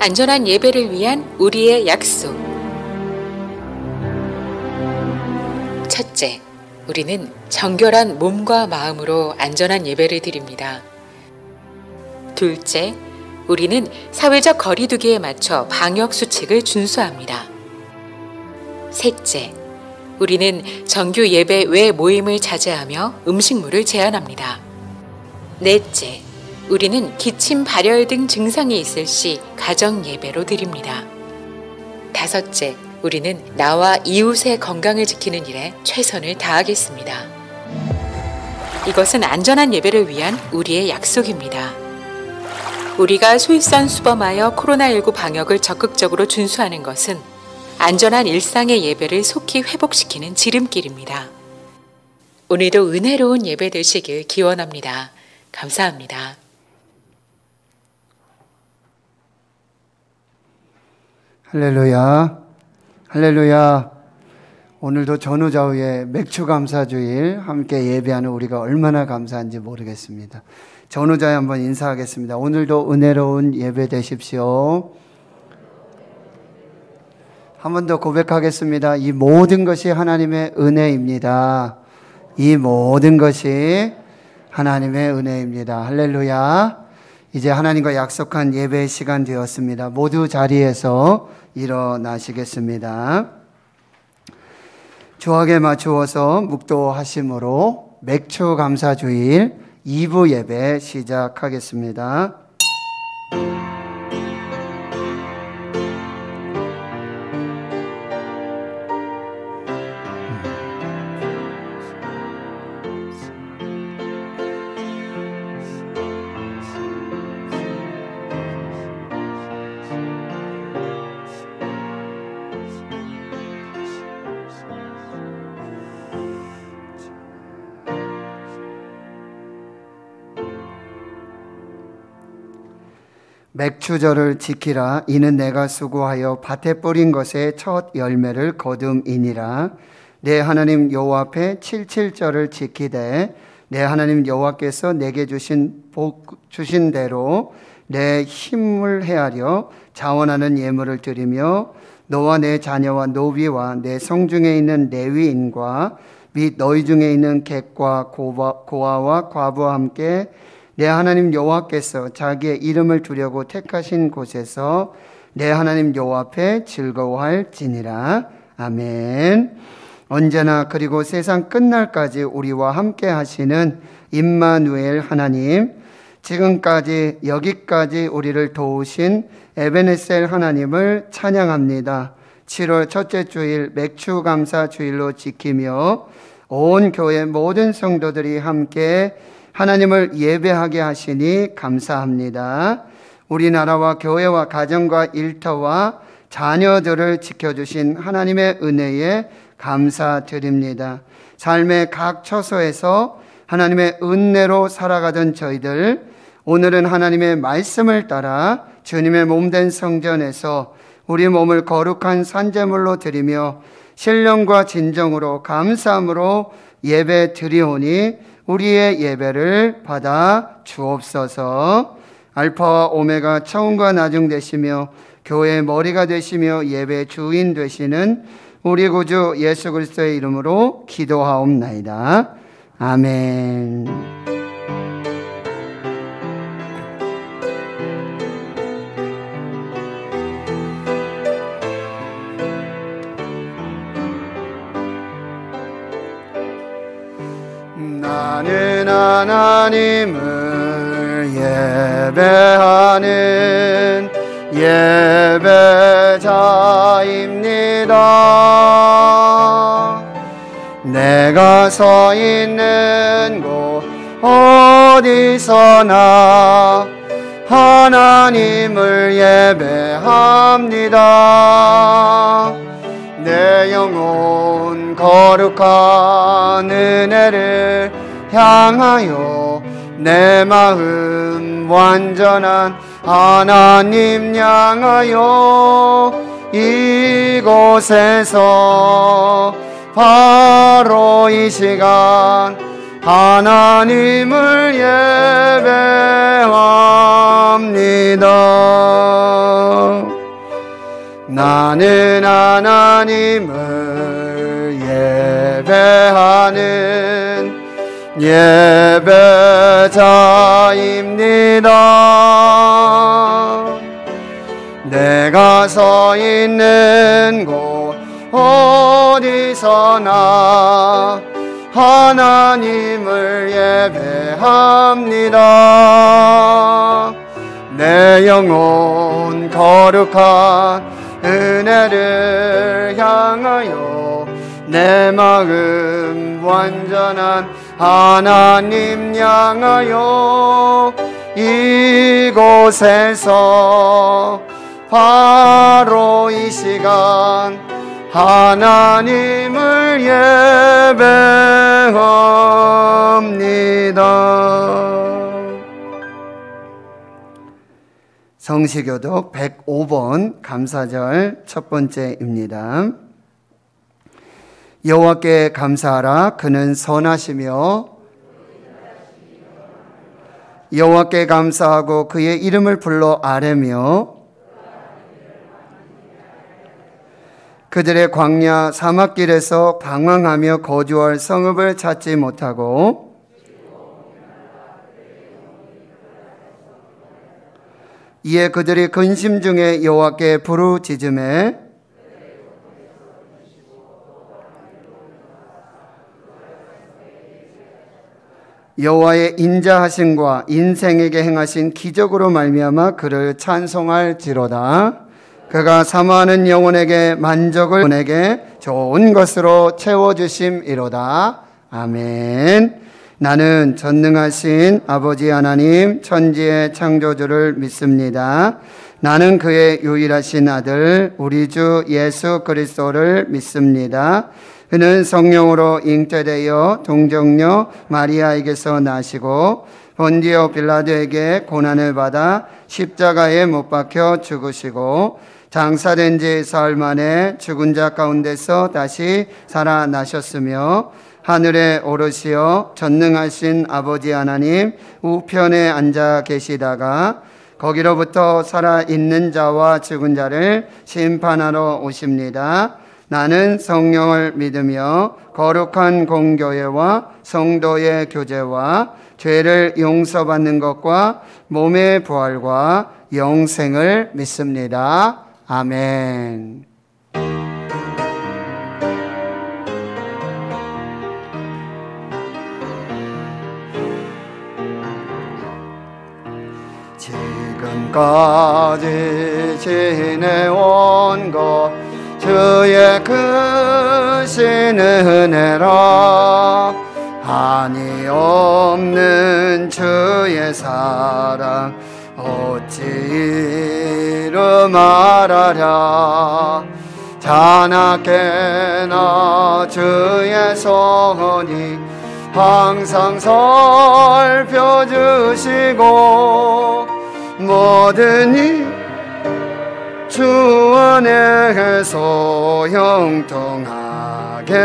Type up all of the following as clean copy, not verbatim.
안전한 예배를 위한 우리의 약속. 첫째, 우리는 정결한 몸과 마음으로 안전한 예배를 드립니다. 둘째, 우리는 사회적 거리두기에 맞춰 방역 수칙을 준수합니다. 셋째, 우리는 정규 예배 외 모임을 자제하며 음식물을 제한합니다. 넷째, 우리는 기침, 발열 등 증상이 있을 시 가정 예배로 드립니다. 다섯째, 우리는 나와 이웃의 건강을 지키는 일에 최선을 다하겠습니다. 이것은 안전한 예배를 위한 우리의 약속입니다. 우리가 솔선수범하여 코로나19 방역을 적극적으로 준수하는 것은 안전한 일상의 예배를 속히 회복시키는 지름길입니다. 오늘도 은혜로운 예배 되시길 기원합니다. 감사합니다. 할렐루야, 할렐루야. 오늘도 전후좌우의 맥추감사주일 함께 예배하는 우리가 얼마나 감사한지 모르겠습니다. 전후좌에 한번 인사하겠습니다. 오늘도 은혜로운 예배 되십시오. 한 번 더 고백하겠습니다. 이 모든 것이 하나님의 은혜입니다. 이 모든 것이 하나님의 은혜입니다. 할렐루야. 이제 하나님과 약속한 예배의 시간 되었습니다. 모두 자리에서 일어나시겠습니다. 주악에 맞추어서 묵도하심으로 맥추감사주일 2부 예배 시작하겠습니다. 맥추절을 지키라. 이는 내가 수고하여 밭에 뿌린 것의 첫 열매를 거둠이니라. 내 하나님 여호와 앞에 칠칠절을 지키되 내 하나님 여호와께서 내게 주신 대로 내 힘을 헤아려 자원하는 예물을 드리며 너와 내 자녀와 노비와 내 성중에 있는 레위인과 및 너희 중에 있는 객과 고아와 과부와 함께 내 하나님 여호와께서 자기의 이름을 두려고 택하신 곳에서 내 하나님 여호와 앞에 즐거워할지니라. 아멘. 언제나 그리고 세상 끝날까지 우리와 함께 하시는 임마누엘 하나님, 지금까지 여기까지 우리를 도우신 에베네셀 하나님을 찬양합니다. 7월 첫째 주일 맥추감사 주일로 지키며 온 교회 모든 성도들이 함께 하나님을 예배하게 하시니 감사합니다. 우리나라와 교회와 가정과 일터와 자녀들을 지켜주신 하나님의 은혜에 감사드립니다. 삶의 각 처소에서 하나님의 은혜로 살아가던 저희들, 오늘은 하나님의 말씀을 따라 주님의 몸된 성전에서 우리 몸을 거룩한 산제물로 드리며 신령과 진정으로 감사함으로 예배 드리오니 우리의 예배를 받아 주옵소서. 알파와 오메가 처음과 나중 되시며 교회의 머리가 되시며 예배 주인 되시는 우리 구주 예수 그리스도의 이름으로 기도하옵나이다. 아멘. 나는 하나님을 예배하는 예배자입니다. 내가 서 있는 곳 어디서나 하나님을 예배합니다. 내 영혼 거룩한 은혜를 향하여 내 마음 완전한 하나님 향하여 이곳에서 바로 이 시간 하나님을 나는 하나님을 예배하는 예배자입니다. 내가 서 있는 곳 어디서나 하나님을 예배합니다. 내 영혼 거룩한 은혜를 향하여 내 마음 완전한 하나님 향하여 이곳에서 바로 이 시간 하나님을 예배합니다. 성시교독 105번 감사절 첫 번째입니다. 여호와께 감사하라. 그는 선하시며 여호와께 감사하고 그의 이름을 불러 아뢰며 그들의 광야 사막길에서 방황하며 거주할 성읍을 찾지 못하고 이에 그들이 근심 중에 여호와께 부르짖음에 여호와의 인자하심과 인생에게 행하신 기적으로 말미암아 그를 찬송할지로다. 그가 사모하는 영혼에게 만족을 원에게 좋은 것으로 채워주심이로다. 아멘. 나는 전능하신 아버지 하나님 천지의 창조주를 믿습니다. 나는 그의 유일하신 아들 우리 주 예수 그리스도를 믿습니다. 그는 성령으로 잉태되어 동정녀 마리아에게서 나시고 본디오 빌라도에게 고난을 받아 십자가에 못 박혀 죽으시고 장사된 지 사흘 만에 죽은 자 가운데서 다시 살아나셨으며 하늘에 오르시어 전능하신 아버지 하나님 우편에 앉아 계시다가 거기로부터 살아있는 자와 죽은 자를 심판하러 오십니다. 나는 성령을 믿으며 거룩한 공교회와 성도의 교제와 죄를 용서받는 것과 몸의 부활과 영생을 믿습니다. 아멘. 지금까지 지내온 것 주의 크신 은혜라. 한이 없는 주의 사랑 어찌 이루 말하랴. 자나깨나 주의 손이 항상 살펴주시고 모든 일 주 안에서 형통하게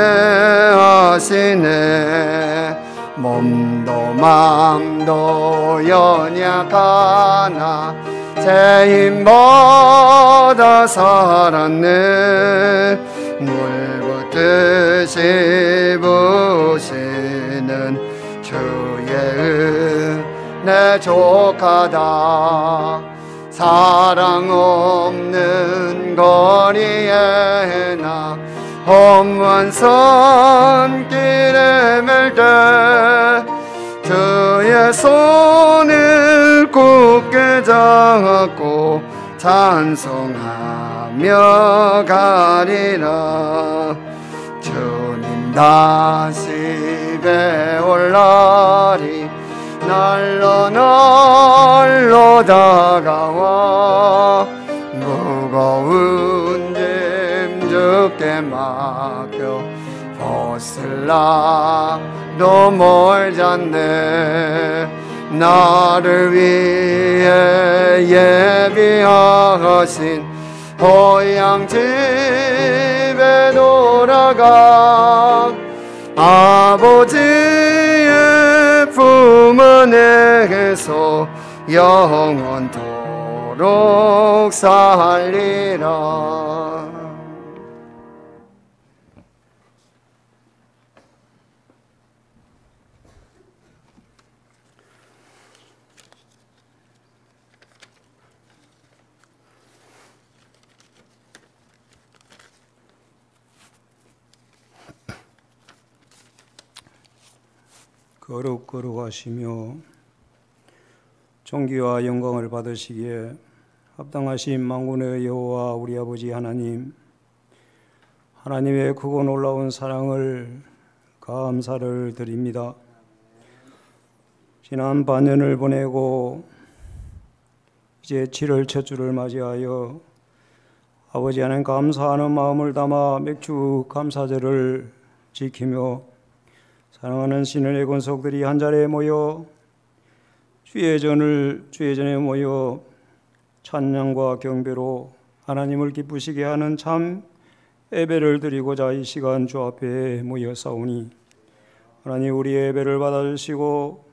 하시네. 몸도 맘도 연약하나 제 힘보다 살았네. 물 붓듯이 부시는 주의 은혜 족하다. 사랑 없는 거리에 나 험한 산길에 맬 때 주의 손을 굳게 잡고 찬송하며 가리라. 주님 다시 배올 날이 날로 날로 다가와 무거운 짐 주께 맡겨 벗을 나도 멀잖네. 나를 위해 예비하신 고향집에 돌아가 아버지의 품 안에서 영원토록 영원토록 살리라. 거룩하시며 존귀와 영광을 받으시기에 합당하신 만군의 여호와 우리 아버지 하나님, 하나님의 크고 놀라운 사랑을 감사를 드립니다. 지난 반년을 보내고 이제 7월 첫 주를 맞이하여 아버지 하나님 감사하는 마음을 담아 맥주 감사절을 지키며 사랑하는 신의 권속들이 한자리에 모여 주의 전에 모여 찬양과 경배로 하나님을 기쁘시게 하는 참 예배를 드리고자 이 시간 주 앞에 모여사오니, 하나님 우리의 예배를 받아주시고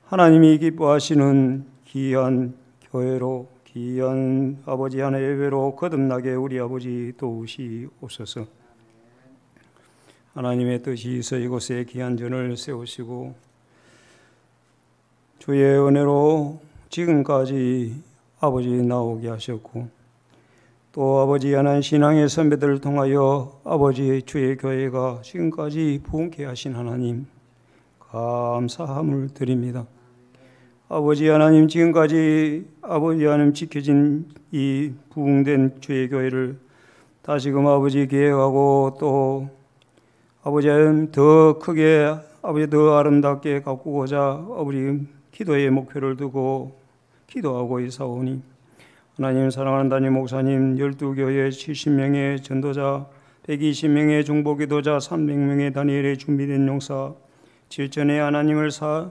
하나님이 기뻐하시는 귀한 교회로, 귀한 아버지 하나님의 예배로 거듭나게 우리 아버지 도우시옵소서. 하나님의 뜻이 있어 이곳에 귀한 전을 세우시고 주의 은혜로 지금까지 아버지 나오게 하셨고, 또 아버지 하나님 신앙의 선배들을 통하여 아버지 주의 교회가 지금까지 부흥케 하신 하나님 감사함을 드립니다. 아버지 하나님 지금까지 아버지 하나님 지켜진 이 부흥된 주의 교회를 다시금 아버지 계획하고 또 아버지 하나님 더 크게 아버지 더 아름답게 가꾸고자 아버지 기도의 목표를 두고 기도하고 있사오니, 하나님 사랑하는 담임 목사님 12교회 70명의 전도자 120명의 중보기도자 300명의 다니엘의 준비된 용사 7전의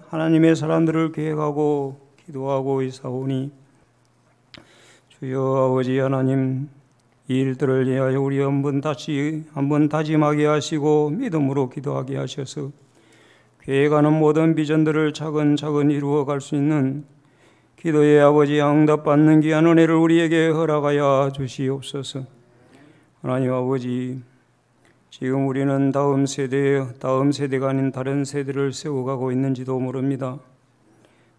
하나님의 사람들을 계획하고 기도하고 있사오니, 주여 아버지 하나님 이 일들을 위하여 우리 한번 다짐하게 하시고 믿음으로 기도하게 하셔서 계획하는 모든 비전들을 차근차근 이루어갈 수 있는 기도의 아버지 응답받는 귀한 은혜를 우리에게 허락하여 주시옵소서. 하나님 아버지, 지금 우리는 다음 세대가 아닌 다른 세대를 세워가고 있는지도 모릅니다.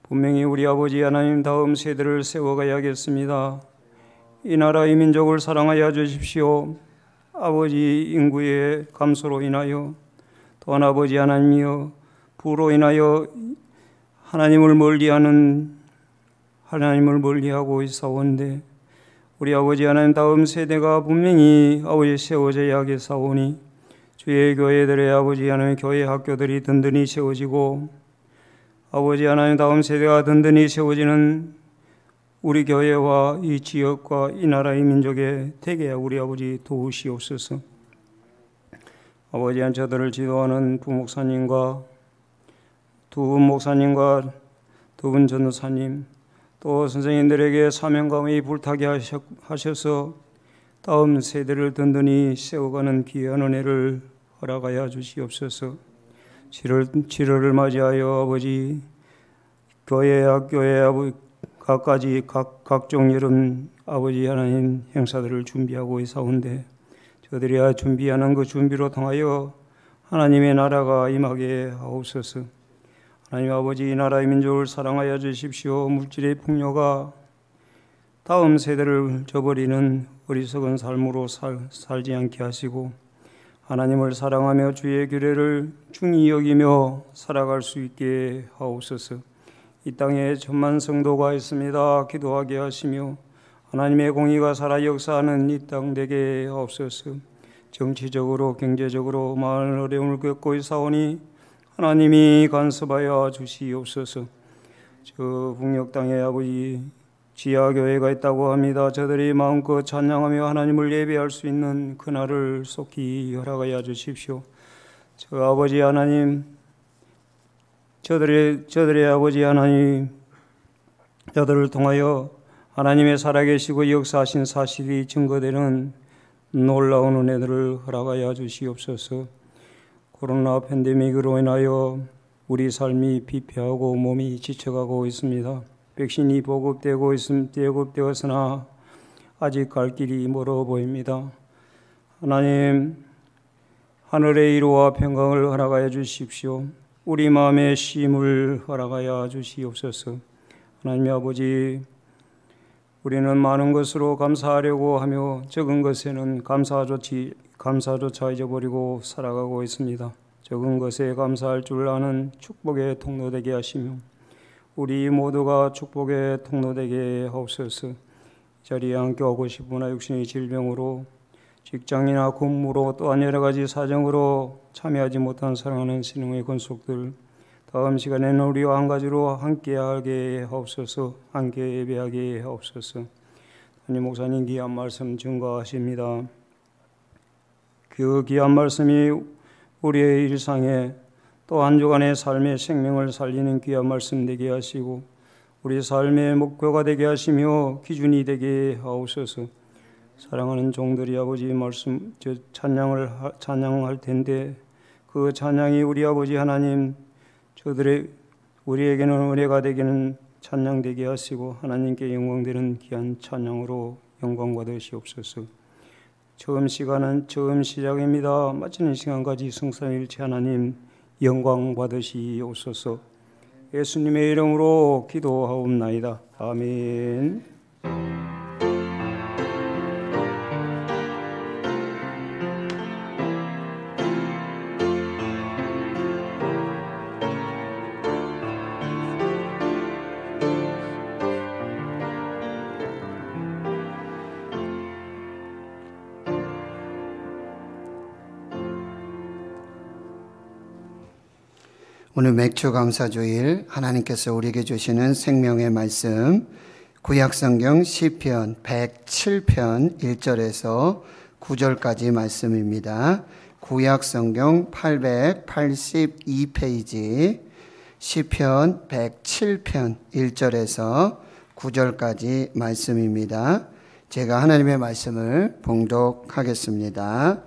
분명히 우리 아버지 하나님 다음 세대를 세워가야겠습니다. 이 나라 이 민족을 사랑하여 주십시오. 아버지 인구의 감소로 인하여 또한 아버지 하나님이여 부로 인하여 하나님을 멀리하고 있사오는데, 우리 아버지 하나님 다음 세대가 분명히 아버지 세워져야 하겠사오니 주의 교회들의 아버지 하나님 교회 학교들이 든든히 세워지고 아버지 하나님 다음 세대가 든든히 세워지는 우리 교회와 이 지역과 이 나라 이 민족에 되게 우리 아버지 도우시옵소서. 아버지 한 저들을 지도하는 부목사님과 두 분 목사님과 두 분 전도사님 또 선생님들에게 사명감이 불타게 하셔서 다음 세대를 든든히 세워가는 귀한 은혜를 허락하여 주시옵소서. 7월을 맞이하여 아버지 교회 학교에 각종 여름 아버지 하나님 행사들을 준비하고 있사온데, 저들이 준비하는 그 준비로 통하여 하나님의 나라가 임하게 하옵소서. 하나님 아버지 이 나라의 민족을 사랑하여 주십시오. 물질의 풍요가 다음 세대를 저버리는 어리석은 삶으로 살지 않게 하시고 하나님을 사랑하며 주의 규례를 중히 여기며 살아갈 수 있게 하옵소서. 이 땅에 천만 성도가 있습니다. 기도하게 하시며 하나님의 공의가 살아 역사하는 이 땅 되게 하옵소서. 정치적으로 경제적으로 많은 어려움을 겪고 있사오니 하나님이 간섭하여 주시옵소서. 저 북녘 땅에 아버지 지하교회가 있다고 합니다. 저들이 마음껏 찬양하며 하나님을 예배할 수 있는 그날을 속히 허락하여 주십시오. 저 아버지 하나님, 저들의 아버지 하나님, 저들을 통하여 하나님의 살아계시고 역사하신 사실이 증거되는 놀라운 은혜들을 허락하여 주시옵소서. 코로나 팬데믹으로 인하여 우리 삶이 피폐하고 몸이 지쳐가고 있습니다. 백신이 보급되었으나 아직 갈 길이 멀어 보입니다. 하나님, 하늘의 위로와 평강을 허락하여 주십시오. 우리 마음의 쉼을 허락하여 주시옵소서. 하나님 아버지, 우리는 많은 것으로 감사하려고 하며 적은 것에는 감사조차 잊어버리고 살아가고 있습니다. 적은 것에 감사할 줄 아는 축복의 통로 되게 하시며 우리 모두가 축복의 통로 되게 하옵소서. 이 자리에 함께하고 싶으나 육신의 질병으로 직장이나 근무로 또한 여러 가지 사정으로 참여하지 못한 사랑하는 신앙의 권속들, 다음 시간에는 우리와 한 가지로 함께하게 하옵소서. 함께 예배하게 하옵소서. 하나님, 목사님 귀한 말씀 증거하십니다. 그 귀한 말씀이 우리의 일상에 또 한 주간의 삶의 생명을 살리는 귀한 말씀 되게 하시고 우리 삶의 목표가 되게 하시며 기준이 되게 하옵소서. 사랑하는 종들이 아버지 말씀 찬양할 텐데 그 찬양이 우리 아버지 하나님 우리에게는 은혜가 되기는 찬양되게 하시고 하나님께 영광되는 귀한 찬양으로 영광 받으시옵소서. 처음 시간은 처음 시작입니다. 마치는 시간까지 성삼일체 하나님 영광 받으시옵소서. 예수님의 이름으로 기도하옵나이다. 아멘. 오늘 맥주감사주일 하나님께서 우리에게 주시는 생명의 말씀 구약성경 시편 107편 1절에서 9절까지 말씀입니다. 구약성경 882페이지 시편 107편 1절에서 9절까지 말씀입니다. 제가 하나님의 말씀을 봉독하겠습니다.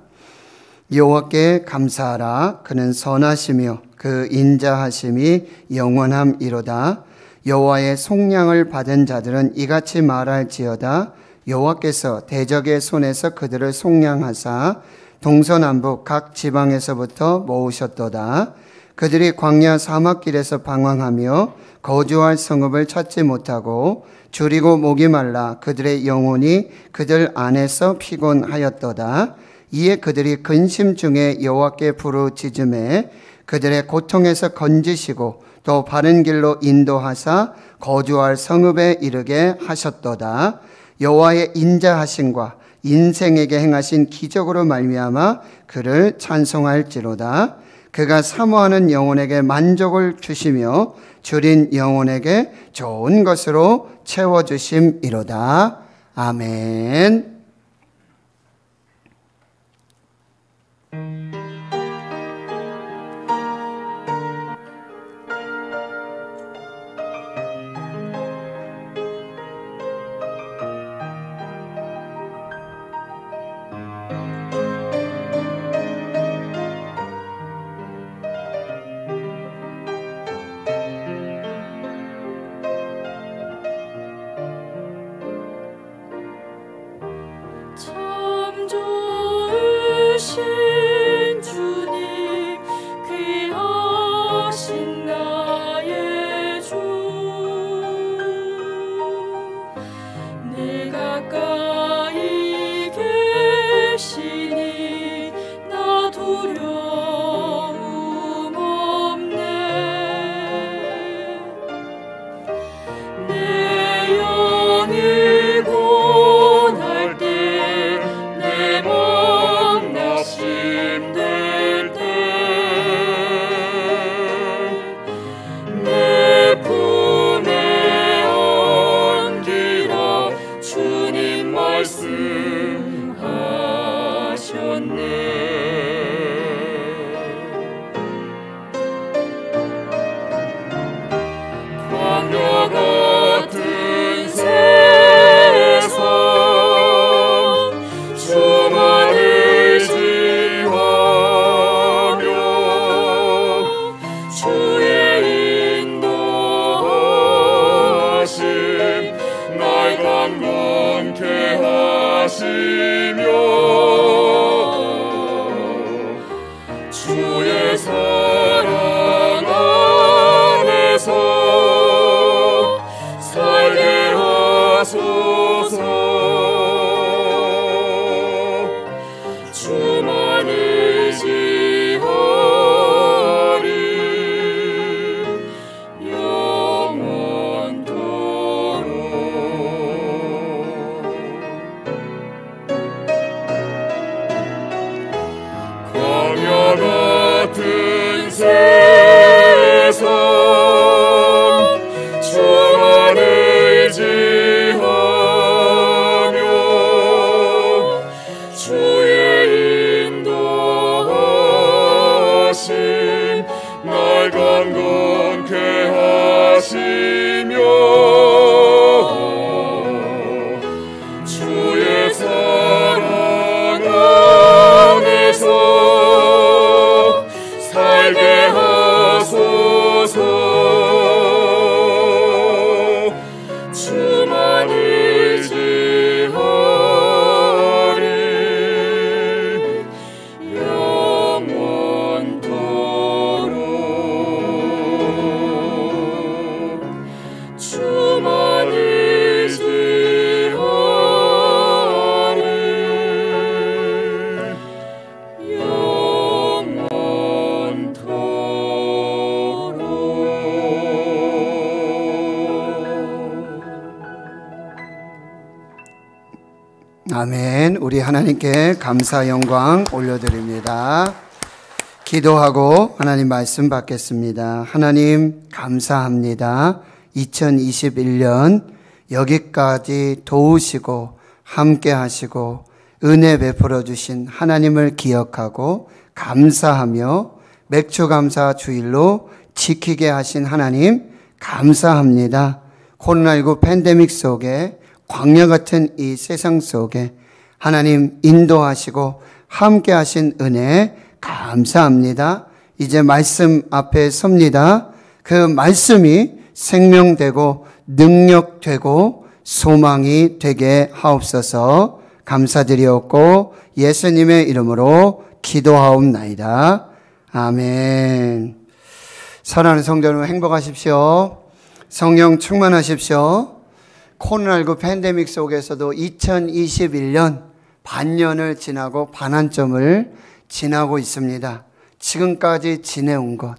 여호와께 감사하라. 그는 선하시며 그 인자하심이 영원함이로다. 여호와의 속량을 받은 자들은 이같이 말할지어다. 여호와께서 대적의 손에서 그들을 속량하사 동서남북 각 지방에서부터 모으셨도다. 그들이 광야 사막길에서 방황하며 거주할 성읍을 찾지 못하고 줄이고 목이 말라 그들의 영혼이 그들 안에서 피곤하였도다. 이에 그들이 근심 중에 여호와께 부르짖음에 그들의 고통에서 건지시고 또 바른 길로 인도하사 거주할 성읍에 이르게 하셨도다. 여호와의 인자하심과 인생에게 행하신 기적으로 말미암아 그를 찬송할지로다. 그가 사모하는 영혼에게 만족을 주시며 줄인 영혼에게 좋은 것으로 채워주심이로다. 아멘. 참 좋으신 주님 귀하신 나의 주 내 가까이 계시니 나 두려움 없네. 내 영이 고날 때 내 맘 낙심될 때 내 품에 안기라 주님 말씀하셨네. 광야 같은 세상 주만 의지하며 주의 인도하심 주만 의지하리 영원토록. 광야 같은 세상 주만 의지하며 주의 인도하심 날 강건케 하시며 주의 사랑 안에서 살게 하소서. 주만 의지하리 영원토록. 주만 의지하리 아멘. 우리 하나님께 감사 영광 올려드립니다. 기도하고 하나님 말씀 받겠습니다. 하나님 감사합니다. 2021년 여기까지 도우시고 함께 하시고 은혜 베풀어 주신 하나님을 기억하고 감사하며 맥주감사 주일로 지키게 하신 하나님 감사합니다. 코로나19 팬데믹 속에 광야 같은 이 세상 속에 하나님 인도하시고 함께 하신 은혜 감사합니다. 이제 말씀 앞에 섭니다. 그 말씀이 생명되고 능력되고 소망이 되게 하옵소서. 감사드리옵고 예수님의 이름으로 기도하옵나이다. 아멘. 사랑하는 성도 여러분, 행복하십시오. 성령 충만하십시오. 코로나19 팬데믹 속에서도 2021년 반년을 지나고 반환점을 지나고 있습니다. 지금까지 지내온 것,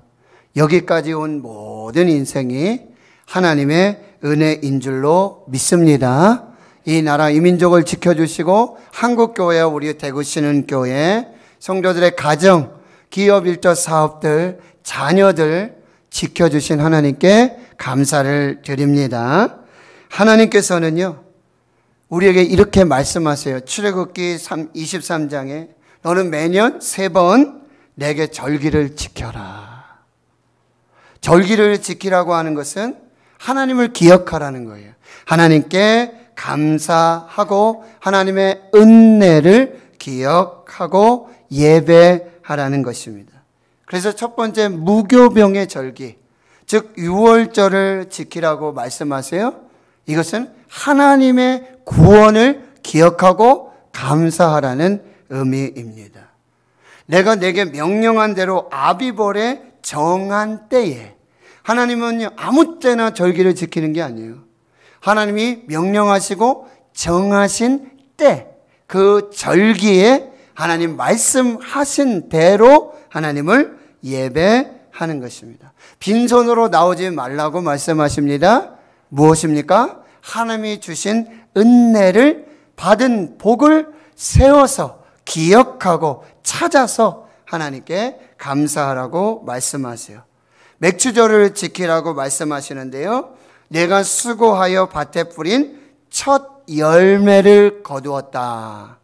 여기까지 온 모든 인생이 하나님의 은혜인 줄로 믿습니다. 이 나라 이 민족을 지켜주시고 한국교회와 우리 대구시는 교회, 성도들의 가정, 기업 일터 사업들, 자녀들 지켜주신 하나님께 감사를 드립니다. 하나님께서는요, 우리에게 이렇게 말씀하세요. 출애굽기 23장에 너는 매년 3번 내게 절기를 지켜라. 절기를 지키라고 하는 것은 하나님을 기억하라는 거예요. 하나님께 감사하고 하나님의 은혜를 기억하고 예배하라는 것입니다. 그래서 첫 번째 무교병의 절기, 즉 유월절을 지키라고 말씀하세요. 이것은 하나님의 구원을 기억하고 감사하라는 의미입니다. 내가 내게 명령한 대로 아비벌에 정한 때에, 하나님은 아무 때나 절기를 지키는 게 아니에요. 하나님이 명령하시고 정하신 때, 그 절기에 하나님 말씀하신 대로 하나님을 예배하는 것입니다. 빈손으로 나오지 말라고 말씀하십니다. 무엇입니까? 하나님이 주신 은혜를 받은 복을 세워서 기억하고 찾아서 하나님께 감사하라고 말씀하세요. 맥추절을 지키라고 말씀하시는데요, 내가 수고하여 밭에 뿌린 첫 열매를 거두었다.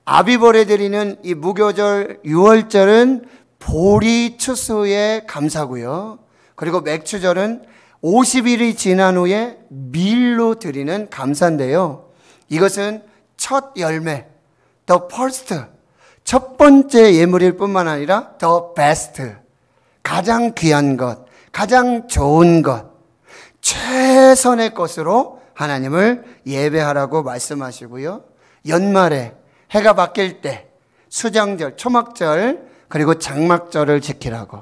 아비벌에 드리는 이 무교절 유월절은 보리 추수의 감사고요, 그리고 맥추절은 50일이 지난 후에 밀로 드리는 감사인데요, 이것은 첫 열매, the first, 첫 번째 예물일 뿐만 아니라 the best, 가장 귀한 것, 가장 좋은 것, 최선의 것으로 하나님을 예배하라고 말씀하시고요, 연말에 해가 바뀔 때 수장절, 초막절, 그리고 장막절을 지키라고,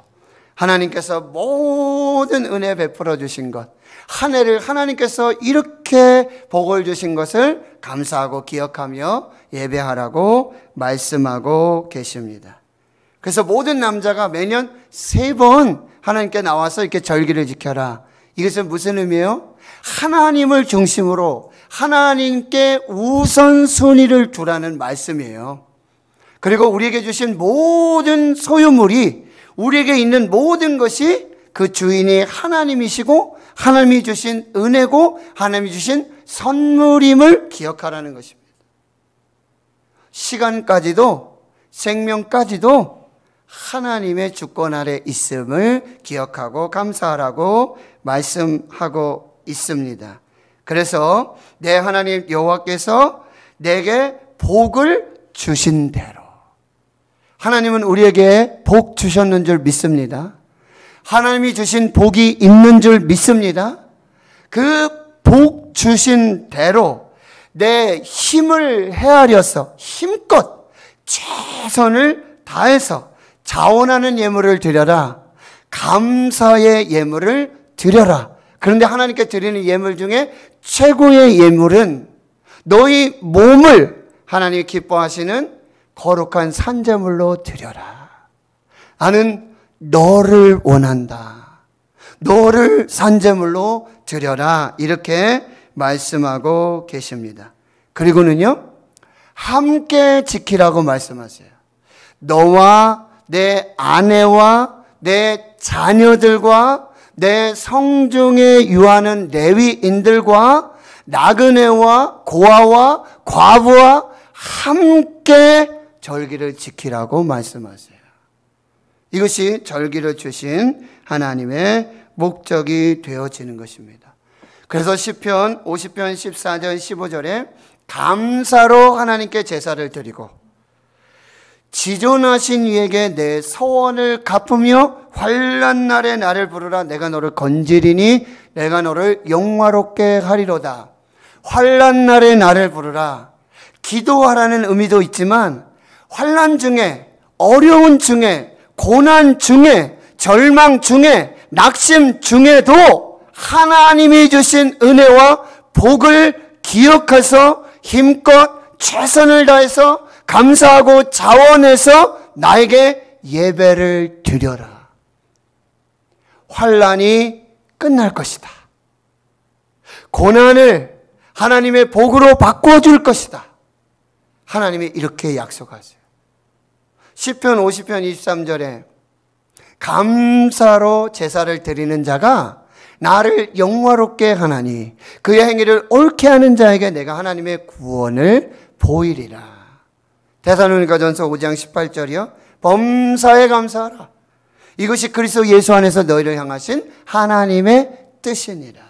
하나님께서 모든 은혜 베풀어 주신 것, 한 해를 하나님께서 이렇게 복을 주신 것을 감사하고 기억하며 예배하라고 말씀하고 계십니다. 그래서 모든 남자가 매년 3번 하나님께 나와서 이렇게 절기를 지켜라. 이것은 무슨 의미예요? 하나님을 중심으로 하나님께 우선순위를 두라는 말씀이에요. 그리고 우리에게 주신 모든 소유물이, 우리에게 있는 모든 것이 그 주인이 하나님이시고 하나님이 주신 은혜고 하나님이 주신 선물임을 기억하라는 것입니다. 시간까지도 생명까지도 하나님의 주권 아래 있음을 기억하고 감사하라고 말씀하고 있습니다. 그래서 내 하나님 여호와께서 내게 복을 주신 대로, 하나님은 우리에게 복 주셨는 줄 믿습니다. 하나님이 주신 복이 있는 줄 믿습니다. 그 복 주신 대로 내 힘을 헤아려서 힘껏 최선을 다해서 자원하는 예물을 드려라. 감사의 예물을 드려라. 그런데 하나님께 드리는 예물 중에 최고의 예물은 너희 몸을 하나님이 기뻐하시는 거룩한 산제물로 드려라. 나는 너를 원한다. 너를 산제물로 드려라. 이렇게 말씀하고 계십니다. 그리고는요, 함께 지키라고 말씀하세요. 너와 내 아내와 내 자녀들과 내 성중에 유하는 레위인들과 나그네와 고아와 과부와 함께 절기를 지키라고 말씀하세요. 이것이 절기를 주신 하나님의 목적이 되어지는 것입니다. 그래서 시편 50편 14절 15절에 감사로 하나님께 제사를 드리고 지존하신 이에게 내 서원을 갚으며 환난 날에 나를 부르라. 내가 너를 건지리니 내가 너를 영화롭게 하리로다. 환난 날에 나를 부르라. 기도하라는 의미도 있지만 환난 중에, 어려운 중에, 고난 중에, 절망 중에, 낙심 중에도 하나님이 주신 은혜와 복을 기억해서 힘껏 최선을 다해서 감사하고 자원해서 나에게 예배를 드려라. 환난이 끝날 것이다. 고난을 하나님의 복으로 바꿔줄 것이다. 하나님이 이렇게 약속하세요. 시편 50편 23절에 감사로 제사를 드리는 자가 나를 영화롭게 하나니 그의 행위를 옳게 하는 자에게 내가 하나님의 구원을 보이리라. 데살로니가전서 5장 18절이요. 범사에 감사하라. 이것이 그리스도 예수 안에서 너희를 향하신 하나님의 뜻이니라.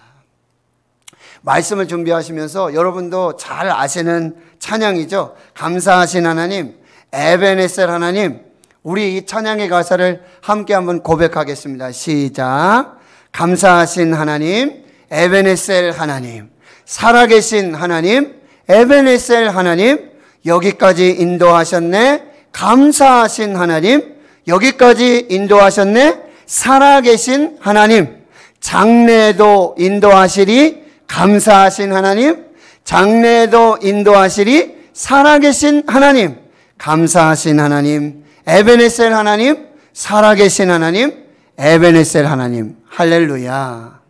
말씀을 준비하시면서 여러분도 잘 아시는 찬양이죠. 감사하신 하나님, 에베네셀 하나님. 우리 이 찬양의 가사를 함께 한번 고백하겠습니다. 시작. 감사하신 하나님, 에베네셀 하나님, 살아계신 하나님, 에베네셀 하나님, 여기까지 인도하셨네. 감사하신 하나님, 여기까지 인도하셨네. 살아계신 하나님, 장래에도 인도하시리. 감사하신 하나님, 장래에도 인도하시리. 살아계신 하나님, 감사하신 하나님, 에베네셀 하나님, 살아계신 하나님, 에베네셀 하나님. 할렐루야.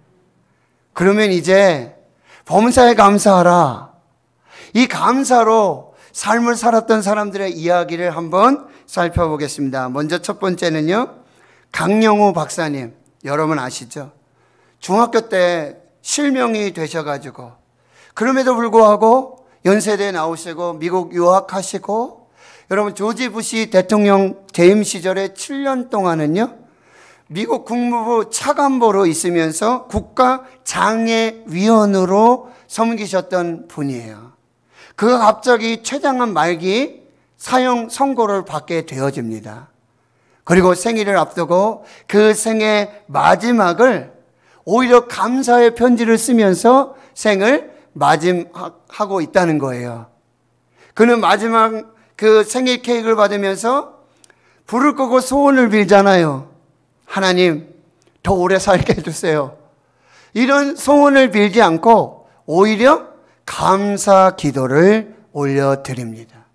그러면 이제 범사에 감사하라. 이 감사로 삶을 살았던 사람들의 이야기를 한번 살펴보겠습니다. 먼저 첫 번째는요, 강영우 박사님. 여러분 아시죠? 중학교 때 실명이 되셔가지고 그럼에도 불구하고 연세대에 나오시고 미국 유학하시고, 여러분 조지 부시 대통령 재임 시절에 7년 동안은요 미국 국무부 차관보로 있으면서 국가장애위원으로 섬기셨던 분이에요. 그가 갑자기 췌장암 말기 사형 선고를 받게 되어집니다. 그리고 생일을 앞두고 그 생의 마지막을 오히려 감사의 편지를 쓰면서 생을 맞이하고 있다는 거예요. 그는 마지막 그 생일 케이크를 받으면서 불을 끄고 소원을 빌잖아요. 하나님 더 오래 살게 해주세요. 이런 소원을 빌지 않고 오히려 감사 기도를 올려드립니다.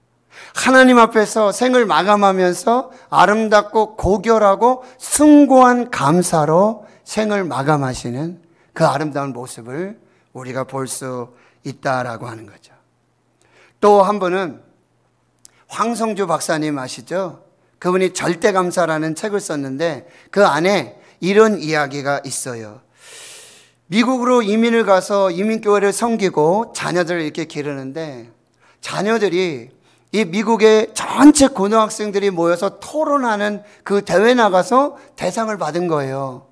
하나님 앞에서 생을 마감하면서 아름답고 고결하고 숭고한 감사로 생을 마감하시는 그 아름다운 모습을 우리가 볼 수 있다라고 하는 거죠. 또 한 분은 황성주 박사님 아시죠? 그분이 절대감사라는 책을 썼는데 그 안에 이런 이야기가 있어요. 미국으로 이민을 가서 이민교회를 섬기고 자녀들을 이렇게 기르는데 자녀들이 이 미국의 전체 고등학생들이 모여서 토론하는 그 대회 나가서 대상을 받은 거예요.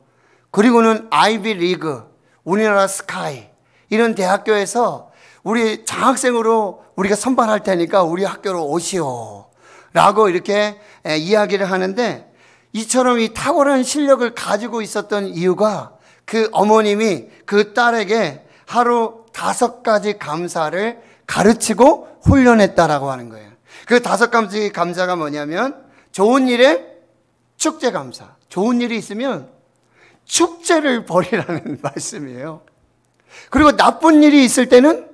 그리고는 아이비 리그, 우리나라 스카이 이런 대학교에서 우리 장학생으로 우리가 선발할 테니까 우리 학교로 오시오 라고 이렇게 이야기를 하는데, 이처럼 이 탁월한 실력을 가지고 있었던 이유가 그 어머님이 그 딸에게 하루 5가지 감사를 가르치고 훈련했다라고 하는 거예요. 그 5가지 감사가 뭐냐면, 좋은 일에 축제 감사. 좋은 일이 있으면 축제를 벌이라는 말씀이에요. 그리고 나쁜 일이 있을 때는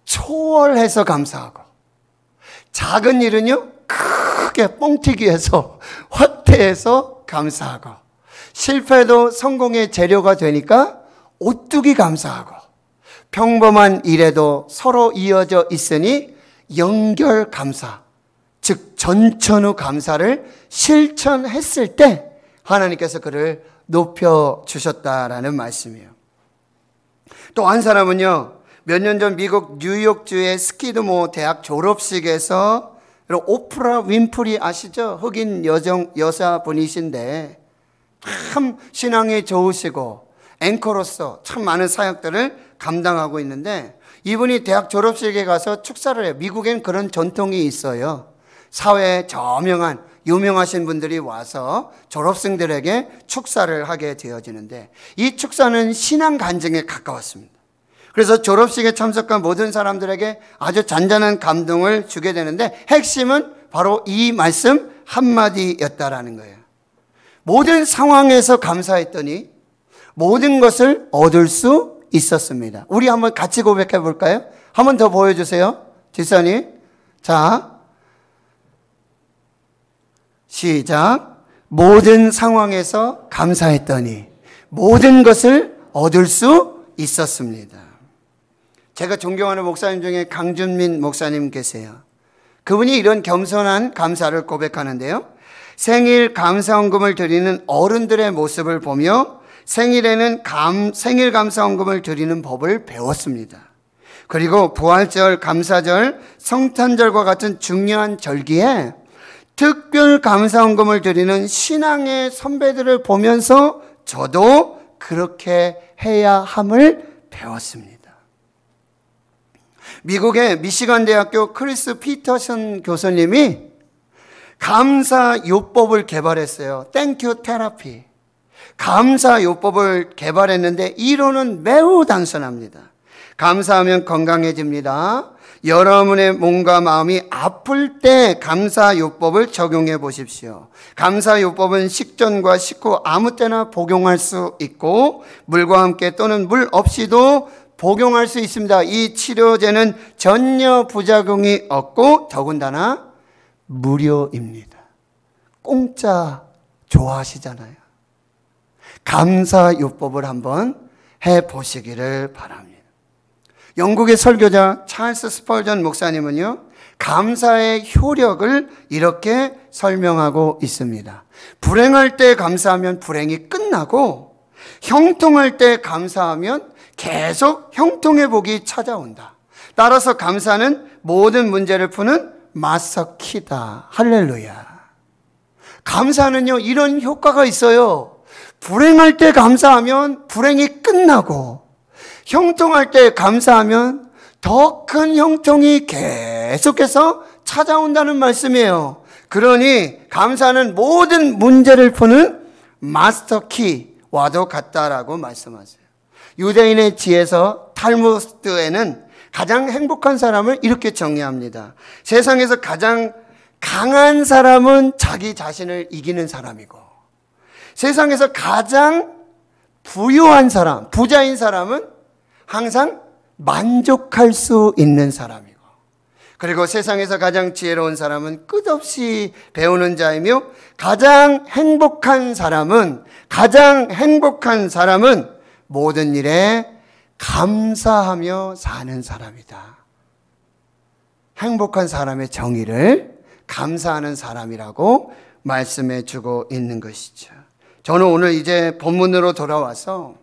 초월해서 감사하고, 작은 일은요 크게 뻥튀기해서 확대해서 감사하고, 실패도 성공의 재료가 되니까 오뚜기 감사하고, 평범한 일에도 서로 이어져 있으니 연결 감사, 즉 전천후 감사를 실천했을 때 하나님께서 그를 높여주셨다라는 말씀이에요. 또 한 사람은요, 몇 년 전 미국 뉴욕주의 스키드모 대학 졸업식에서 오프라 윈프리 아시죠? 흑인 여사분이신데 참 신앙이 좋으시고 앵커로서 참 많은 사역들을 감당하고 있는데, 이분이 대학 졸업식에 가서 축사를 해요. 미국엔 그런 전통이 있어요. 사회에 저명한 유명하신 분들이 와서 졸업생들에게 축사를 하게 되어지는데, 이 축사는 신앙 간증에 가까웠습니다. 그래서 졸업식에 참석한 모든 사람들에게 아주 잔잔한 감동을 주게 되는데, 핵심은 바로 이 말씀 한마디였다라는 거예요. 모든 상황에서 감사했더니 모든 것을 얻을 수 있었습니다. 우리 한번 같이 고백해 볼까요? 한 번 더 보여주세요. 지선이. 자, 시작. 모든 상황에서 감사했더니 모든 것을 얻을 수 있었습니다. 제가 존경하는 목사님 중에 강준민 목사님 계세요. 그분이 이런 겸손한 감사를 고백하는데요. 생일 감사헌금을 드리는 어른들의 모습을 보며 생일에는 생일 감사헌금을 드리는 법을 배웠습니다. 그리고 부활절, 감사절, 성탄절과 같은 중요한 절기에 특별 감사헌금을 드리는 신앙의 선배들을 보면서 저도 그렇게 해야 함을 배웠습니다. 미국의 미시간 대학교 크리스 피터슨 교수님이 감사 요법을 개발했어요. 땡큐 테라피. 감사 요법을 개발했는데 이론은 매우 단순합니다. 감사하면 건강해집니다. 여러분의 몸과 마음이 아플 때 감사 요법을 적용해 보십시오. 감사 요법은 식전과 식후 아무 때나 복용할 수 있고, 물과 함께 또는 물 없이도 복용할 수 있습니다. 이 치료제는 전혀 부작용이 없고 더군다나 무료입니다. 공짜 좋아하시잖아요. 감사 요법을 한번 해보시기를 바랍니다. 영국의 설교자 찰스 스펄전 목사님은요, 감사의 효력을 이렇게 설명하고 있습니다. 불행할 때 감사하면 불행이 끝나고, 형통할 때 감사하면 계속 형통의 복이 찾아온다. 따라서 감사는 모든 문제를 푸는 마스터키다. 할렐루야. 감사는요, 이런 효과가 있어요. 불행할 때 감사하면 불행이 끝나고, 형통할 때 감사하면 더 큰 형통이 계속해서 찾아온다는 말씀이에요. 그러니 감사는 모든 문제를 푸는 마스터키와도 같다라고 말씀하세요. 유대인의 지에서 탈무드에는 가장 행복한 사람을 이렇게 정의합니다. 세상에서 가장 강한 사람은 자기 자신을 이기는 사람이고, 세상에서 가장 부유한 사람, 부자인 사람은 항상 만족할 수 있는 사람이고, 그리고 세상에서 가장 지혜로운 사람은 끝없이 배우는 자이며, 가장 행복한 사람은 모든 일에 감사하며 사는 사람이다. 행복한 사람의 정의를 감사하는 사람이라고 말씀해 주고 있는 것이죠. 저는 오늘 이제 본문으로 돌아와서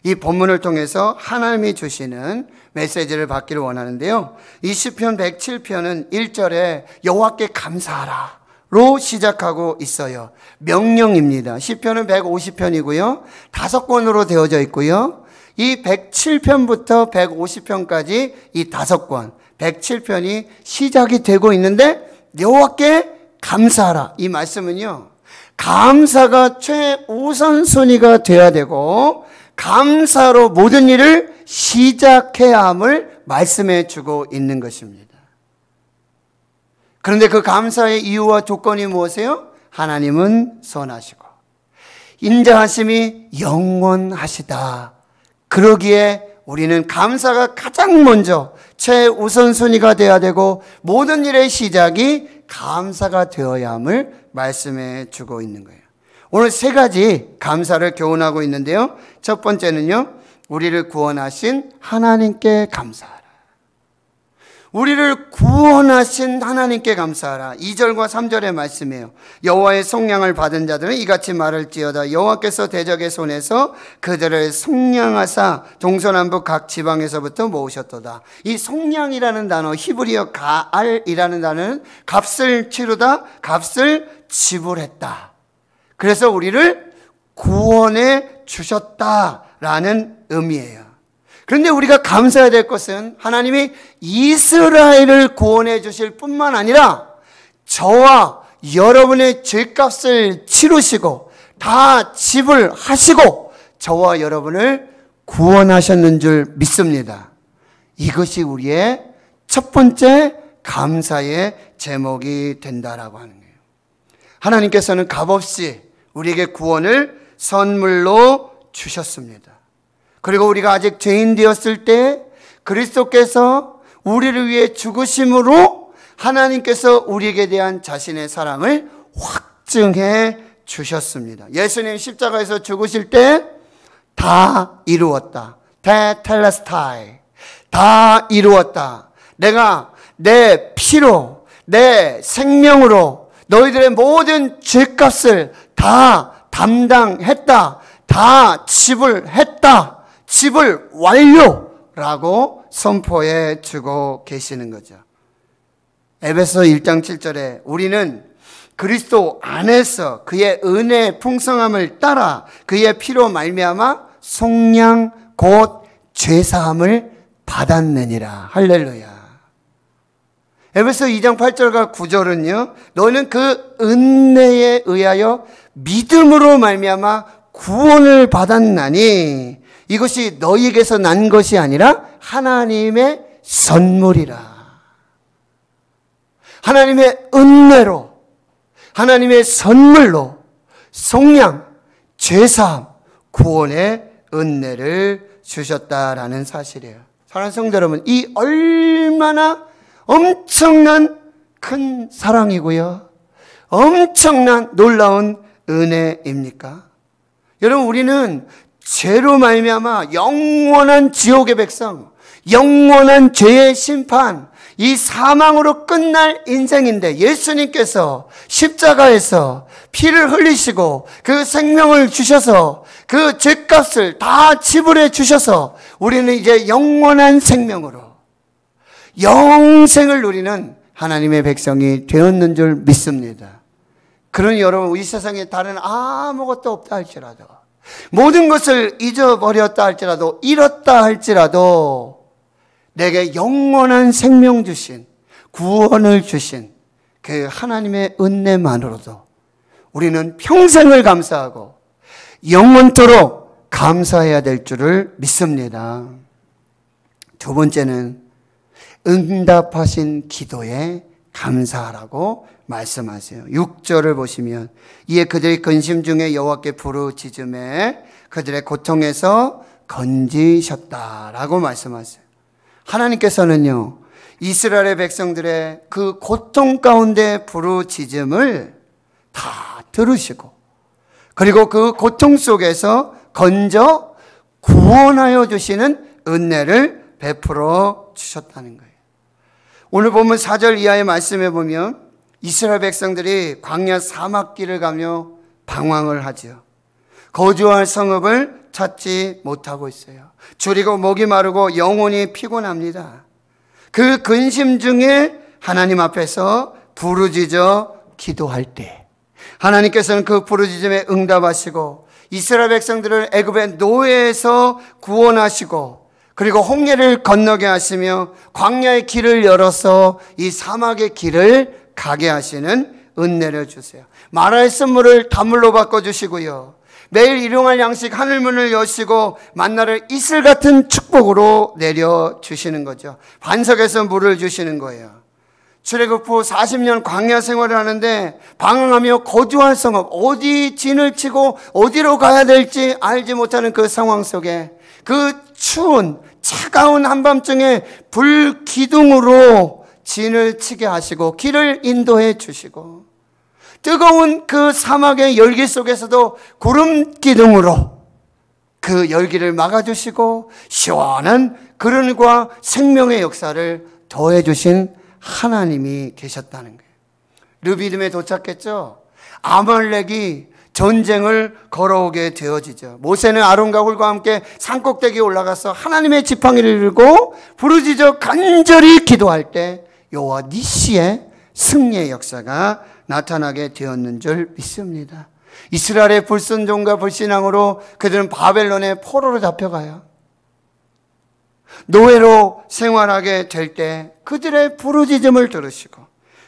이 본문을 통해서 하나님이 주시는 메시지를 받기를 원하는데요. 이 시편 107편은 1절에 여호와께 감사하라 로 시작하고 있어요. 명령입니다. 시편은 150편이고요. 5권으로 되어져 있고요. 이 107편부터 150편까지 이 5권, 107편이 시작이 되고 있는데 여호와께 감사하라. 이 말씀은요, 감사가 최우선순위가 되어야 되고 감사로 모든 일을 시작해야 함을 말씀해 주고 있는 것입니다. 그런데 그 감사의 이유와 조건이 무엇이에요? 하나님은 선하시고 인자하심이 영원하시다. 그러기에 우리는 감사가 가장 먼저 최우선순위가 되어야 되고 모든 일의 시작이 감사가 되어야 함을 말씀해 주고 있는 거예요. 오늘 3가지 감사를 교훈하고 있는데요. 첫 번째는요, 우리를 구원하신 하나님께 감사하라. 우리를 구원하신 하나님께 감사하라. 2절과 3절의 말씀이에요. 여호와의 속량을 받은 자들은 이같이 말할지어다. 여호와께서 대적의 손에서 그들을 속량하사 동서남북 각 지방에서부터 모으셨도다. 이 속량이라는 단어, 히브리어 가알이라는 단어는 값을 치르다, 값을 지불했다. 그래서 우리를 구원해 주셨다라는 의미예요. 그런데 우리가 감사해야 될 것은 하나님이 이스라엘을 구원해 주실 뿐만 아니라 저와 여러분의 죄값을 치르시고 다 지불하시고 저와 여러분을 구원하셨는 줄 믿습니다. 이것이 우리의 첫 번째 감사의 제목이 된다라고 하는 거예요. 하나님께서는 값없이 우리에게 구원을 선물로 주셨습니다. 그리고 우리가 아직 죄인 되었을 때 그리스도께서 우리를 위해 죽으심으로 하나님께서 우리에게 대한 자신의 사랑을 확증해 주셨습니다. 예수님 십자가에서 죽으실 때 다 이루었다. 테텔레스타이. 다 이루었다. 내가 내 피로, 내 생명으로 너희들의 모든 죄값을 다 담당했다. 다 지불했다. 지불 완료라고 선포해 주고 계시는 거죠. 에베소 1장 7절에 우리는 그리스도 안에서 그의 은혜의 풍성함을 따라 그의 피로 말미암아 속량 곧 죄사함을 받았느니라. 할렐루야. 에베소 2장 8절과 9절은요. 너는 그 은혜에 의하여 믿음으로 말미암아 구원을 받았나니 이것이 너희에게서 난 것이 아니라 하나님의 선물이라. 하나님의 은혜로, 하나님의 선물로 속량, 죄사함, 구원의 은혜를 주셨다라는 사실이에요. 사랑하는 성도 여러분, 이 얼마나 엄청난 큰 사랑이고요, 엄청난 놀라운 은혜입니까? 여러분, 우리는 죄로 말미암아 영원한 지옥의 백성, 영원한 죄의 심판, 이 사망으로 끝날 인생인데 예수님께서 십자가에서 피를 흘리시고 그 생명을 주셔서 그 죄값을 다 지불해 주셔서 우리는 이제 영원한 생명으로 영생을 누리는 하나님의 백성이 되었는 줄 믿습니다. 그러니 여러분, 이 세상에 다른 아무것도 없다 할지라도, 모든 것을 잊어버렸다 할지라도, 잃었다 할지라도 내게 영원한 생명 주신, 구원을 주신 그 하나님의 은혜만으로도 우리는 평생을 감사하고 영원토록 감사해야 될 줄을 믿습니다. 두 번째는 응답하신 기도에 감사하라고 말씀하세요. 6절을 보시면 이에 그들이 근심 중에 여호와께 부르짖음에 그들의 고통에서 건지셨다라고 말씀하세요. 하나님께서는요, 이스라엘의 백성들의 그 고통 가운데 부르짖음을 다 들으시고, 그리고 그 고통 속에서 건져 구원하여 주시는 은혜를 베풀어 주셨다는 거예요. 오늘 보면 4절 이하의 말씀에 보면 이스라엘 백성들이 광야 사막길을 가며 방황을 하죠. 거주할 성읍을 찾지 못하고 있어요. 줄이고 목이 마르고 영혼이 피곤합니다. 그 근심 중에 하나님 앞에서 부르짖어 기도할 때 하나님께서는 그 부르짖음에 응답하시고 이스라엘 백성들을 애굽의 노예에서 구원하시고, 그리고 홍해를 건너게 하시며 광야의 길을 열어서 이 사막의 길을 가게 하시는 은혜를 주세요. 마라의 쓴물을 단물로 바꿔주시고요, 매일 일용할 양식 하늘문을 여시고 만나를 이슬 같은 축복으로 내려주시는 거죠. 반석에서 물을 주시는 거예요. 출애굽 후 40년 광야 생활을 하는데 방황하며 거주할 성읍, 어디 진을 치고 어디로 가야 될지 알지 못하는 그 상황 속에 그 추운 차가운 한밤중에 불기둥으로 진을 치게 하시고 길을 인도해 주시고, 뜨거운 그 사막의 열기 속에서도 구름 기둥으로 그 열기를 막아주시고 시원한 그늘과 생명의 역사를 더해 주신 하나님이 계셨다는 거예요. 르비딤에 도착했죠. 아말렉이 전쟁을 걸어오게 되어지죠. 모세는 아론과 홀과 함께 산꼭대기에 올라가서 하나님의 지팡이를 들고 부르짖어 간절히 기도할 때 여호와 니시의 승리의 역사가 나타나게 되었는 줄 믿습니다. 이스라엘의 불순종과 불신앙으로 그들은 바벨론의 포로로 잡혀가요. 노예로 생활하게 될 때 그들의 부르짖음을 들으시고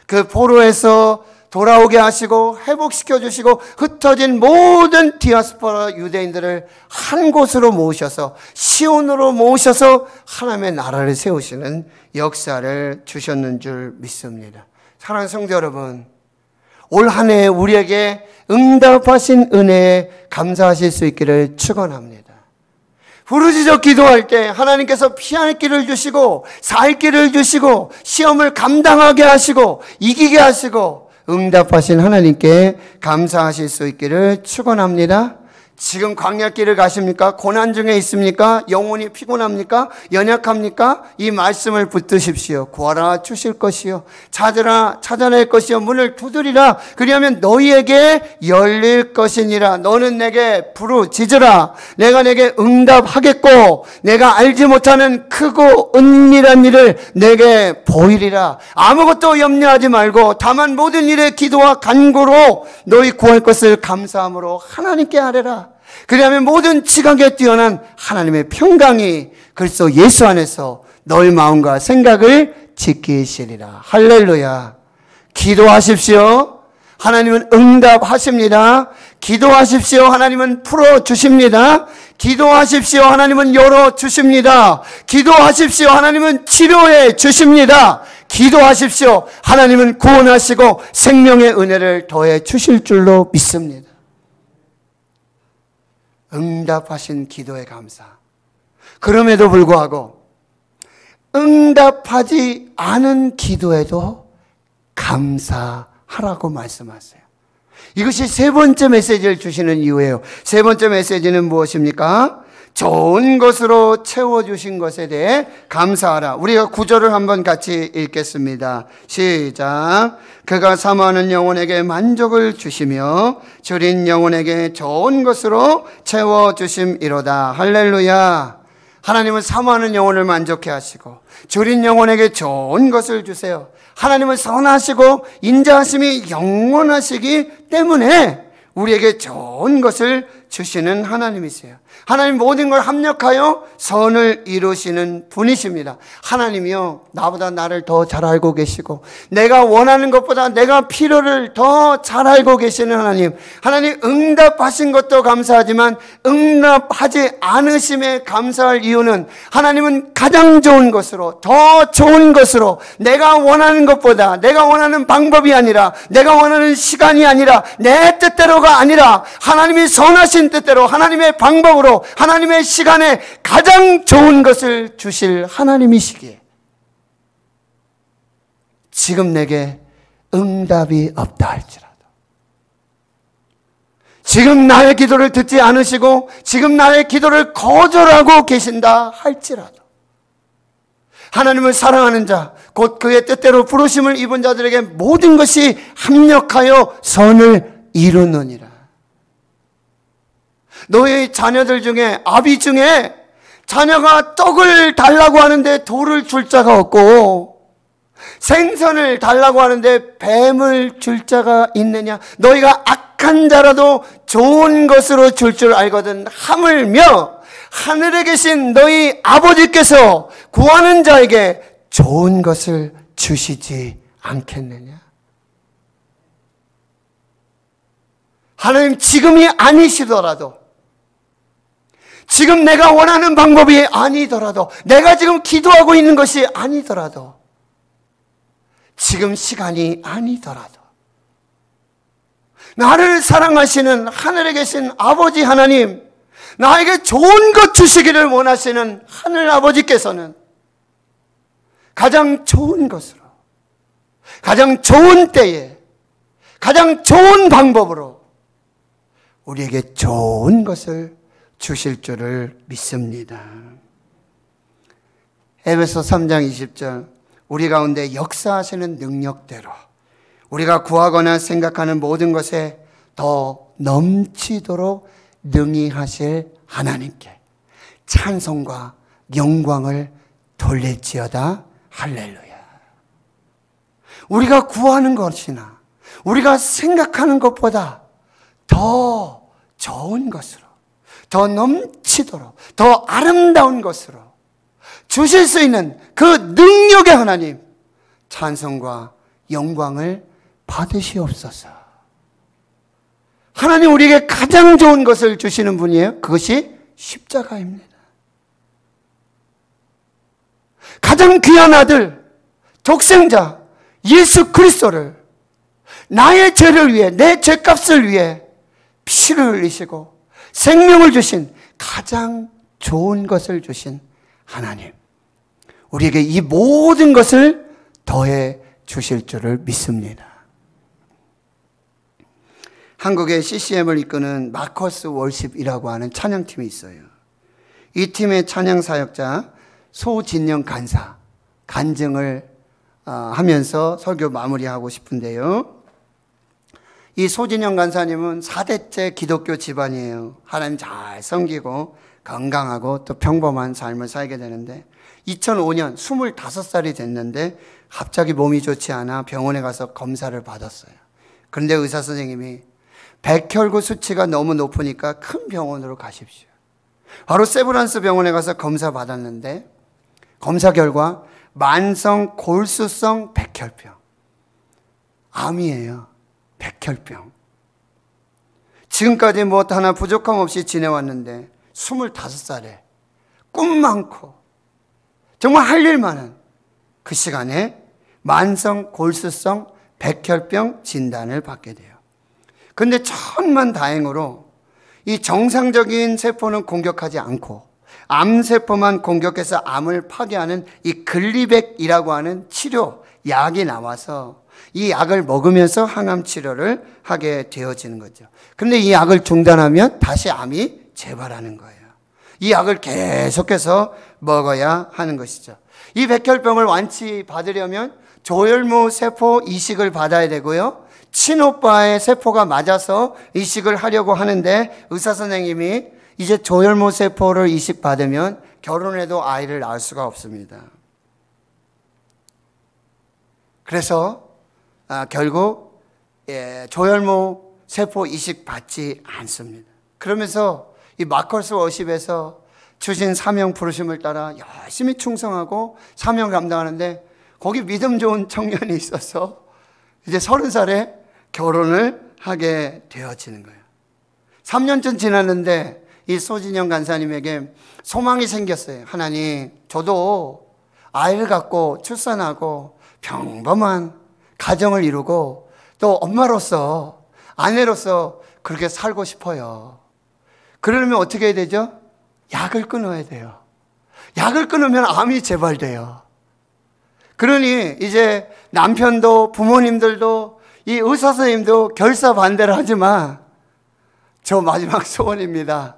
그 포로에서 돌아오게 하시고 회복시켜 주시고 흩어진 모든 디아스포라 유대인들을 한 곳으로 모으셔서 시온으로 모으셔서 하나님의 나라를 세우시는 역사를 주셨는 줄 믿습니다. 사랑하는 성도 여러분, 올 한 해 우리에게 응답하신 은혜에 감사하실 수 있기를 축원합니다. 부르짖어 기도할 때 하나님께서 피할 길을 주시고 살 길을 주시고 시험을 감당하게 하시고 이기게 하시고 응답하신 하나님께 감사하실 수 있기를 축원합니다. 지금 광야길을 가십니까? 고난 중에 있습니까? 영혼이 피곤합니까? 연약합니까? 이 말씀을 붙드십시오. 구하라 주실 것이요, 찾으라 찾아낼 것이요, 문을 두드리라 그리하면 너희에게 열릴 것이니라. 너는 내게 부르짖으라. 내가 내게 응답하겠고 내가 알지 못하는 크고 은밀한 일을 내게 보이리라. 아무것도 염려하지 말고 다만 모든 일에 기도와 간구로 너희 구할 것을 감사함으로 하나님께 아뢰라. 그리하면 모든 지각에 뛰어난 하나님의 평강이 그리스도 예수 안에서 너희 마음과 생각을 지키시리라. 할렐루야. 기도하십시오. 하나님은 응답하십니다. 기도하십시오. 하나님은 풀어주십니다. 기도하십시오. 하나님은 열어주십니다. 기도하십시오. 하나님은 치료해 주십니다. 기도하십시오. 하나님은 구원하시고 생명의 은혜를 더해 주실 줄로 믿습니다. 응답하신 기도에 감사. 그럼에도 불구하고 응답하지 않은 기도에도 감사하라고 말씀하세요. 이것이 세 번째 메시지를 주시는 이유예요. 세 번째 메시지는 무엇입니까? 좋은 것으로 채워주신 것에 대해 감사하라. 우리가 9절을 한번 같이 읽겠습니다. 시작. 그가 사모하는 영혼에게 만족을 주시며 줄인 영혼에게 좋은 것으로 채워주심이로다. 할렐루야. 하나님은 사모하는 영혼을 만족해 하시고 줄인 영혼에게 좋은 것을 주세요. 하나님은 선하시고 인자하심이 영원하시기 때문에 우리에게 좋은 것을 주시는 하나님이세요. 하나님 모든 걸 합력하여 선을 이루시는 분이십니다. 하나님이요, 나보다 나를 더 잘 알고 계시고 내가 원하는 것보다 내가 필요를 더 잘 알고 계시는 하나님. 하나님 응답하신 것도 감사하지만 응답하지 않으심에 감사할 이유는 하나님은 가장 좋은 것으로, 더 좋은 것으로, 내가 원하는 것보다, 내가 원하는 방법이 아니라, 내가 원하는 시간이 아니라, 내 뜻대로가 아니라 하나님이 선하신 뜻대로, 하나님의 방법으로, 하나님의 시간에 가장 좋은 것을 주실 하나님이시기에 지금 내게 응답이 없다 할지라도, 지금 나의 기도를 듣지 않으시고 지금 나의 기도를 거절하고 계신다 할지라도, 하나님을 사랑하는 자, 곧 그의 뜻대로 부르심을 입은 자들에게 모든 것이 합력하여 선을 이루느니라. 너의 자녀들 중에, 아비 중에 자녀가 떡을 달라고 하는데 돌을 줄 자가 없고 생선을 달라고 하는데 뱀을 줄 자가 있느냐? 너희가 악한 자라도 좋은 것으로 줄 줄 알거든 하물며 하늘에 계신 너희 아버지께서 구하는 자에게 좋은 것을 주시지 않겠느냐? 하나님 지금이 아니시더라도, 지금 내가 원하는 방법이 아니더라도, 내가 지금 기도하고 있는 것이 아니더라도, 지금 시간이 아니더라도 나를 사랑하시는 하늘에 계신 아버지 하나님, 나에게 좋은 것 주시기를 원하시는 하늘 아버지께서는 가장 좋은 것으로, 가장 좋은 때에, 가장 좋은 방법으로 우리에게 좋은 것을 주실 줄을 믿습니다. 에베소 3장 20절, 우리 가운데 역사하시는 능력대로 우리가 구하거나 생각하는 모든 것에 더 넘치도록 능히 하실 하나님께 찬송과 영광을 돌릴지어다. 할렐루야. 우리가 구하는 것이나 우리가 생각하는 것보다 더 좋은 것으로, 더 넘치도록, 더 아름다운 것으로 주실 수 있는 그 능력의 하나님, 찬송과 영광을 받으시옵소서. 하나님 우리에게 가장 좋은 것을 주시는 분이에요. 그것이 십자가입니다. 가장 귀한 아들, 독생자 예수 그리스도를 나의 죄를 위해, 내 죄값을 위해 피를 흘리시고 생명을 주신, 가장 좋은 것을 주신 하나님, 우리에게 이 모든 것을 더해 주실 줄을 믿습니다. 한국의 CCM을 이끄는 마커스 월십이라고 하는 찬양팀이 있어요. 이 팀의 찬양 사역자 소진영 간사, 간증을 하면서 설교 마무리하고 싶은데요. 이 소진영 간사님은 4대째 기독교 집안이에요. 하나님 잘 섬기고 건강하고 또 평범한 삶을 살게 되는데 2005년 25살이 됐는데 갑자기 몸이 좋지 않아 병원에 가서 검사를 받았어요. 그런데 의사 선생님이 백혈구 수치가 너무 높으니까 큰 병원으로 가십시오. 바로 세브란스 병원에 가서 검사 받았는데 검사 결과 만성 골수성 백혈병, 암이에요. 백혈병. 지금까지 뭐 하나 부족함 없이 지내왔는데 25살에 꿈 많고 정말 할 일 많은 그 시간에 만성 골수성 백혈병 진단을 받게 돼요. 그런데 천만다행으로 이 정상적인 세포는 공격하지 않고 암세포만 공격해서 암을 파괴하는 이 글리백이라고 하는 치료 약이 나와서 이 약을 먹으면서 항암 치료를 하게 되어지는 거죠. 그런데 이 약을 중단하면 다시 암이 재발하는 거예요. 이 약을 계속해서 먹어야 하는 것이죠. 이 백혈병을 완치받으려면 조혈모 세포 이식을 받아야 되고요. 친오빠의 세포가 맞아서 이식을 하려고 하는데 의사 선생님이 이제 조혈모 세포를 이식받으면 결혼해도 아이를 낳을 수가 없습니다. 그래서 결국 조혈모 세포 이식 받지 않습니다. 그러면서 이 마커스 워십에서 주신 사명 부르심을 따라 열심히 충성하고 사명 감당하는데 거기 믿음 좋은 청년이 있어서 이제 30살에 결혼을 하게 되어지는 거예요. 3년쯤 지났는데 이 소진영 간사님에게 소망이 생겼어요. 하나님, 저도 아이를 갖고 출산하고 평범한 가정을 이루고 또 엄마로서 아내로서 그렇게 살고 싶어요. 그러려면 어떻게 해야 되죠? 약을 끊어야 돼요. 약을 끊으면 암이 재발돼요. 그러니 이제 남편도 부모님들도 이 의사 선생님도 결사 반대를 하지만 저 마지막 소원입니다.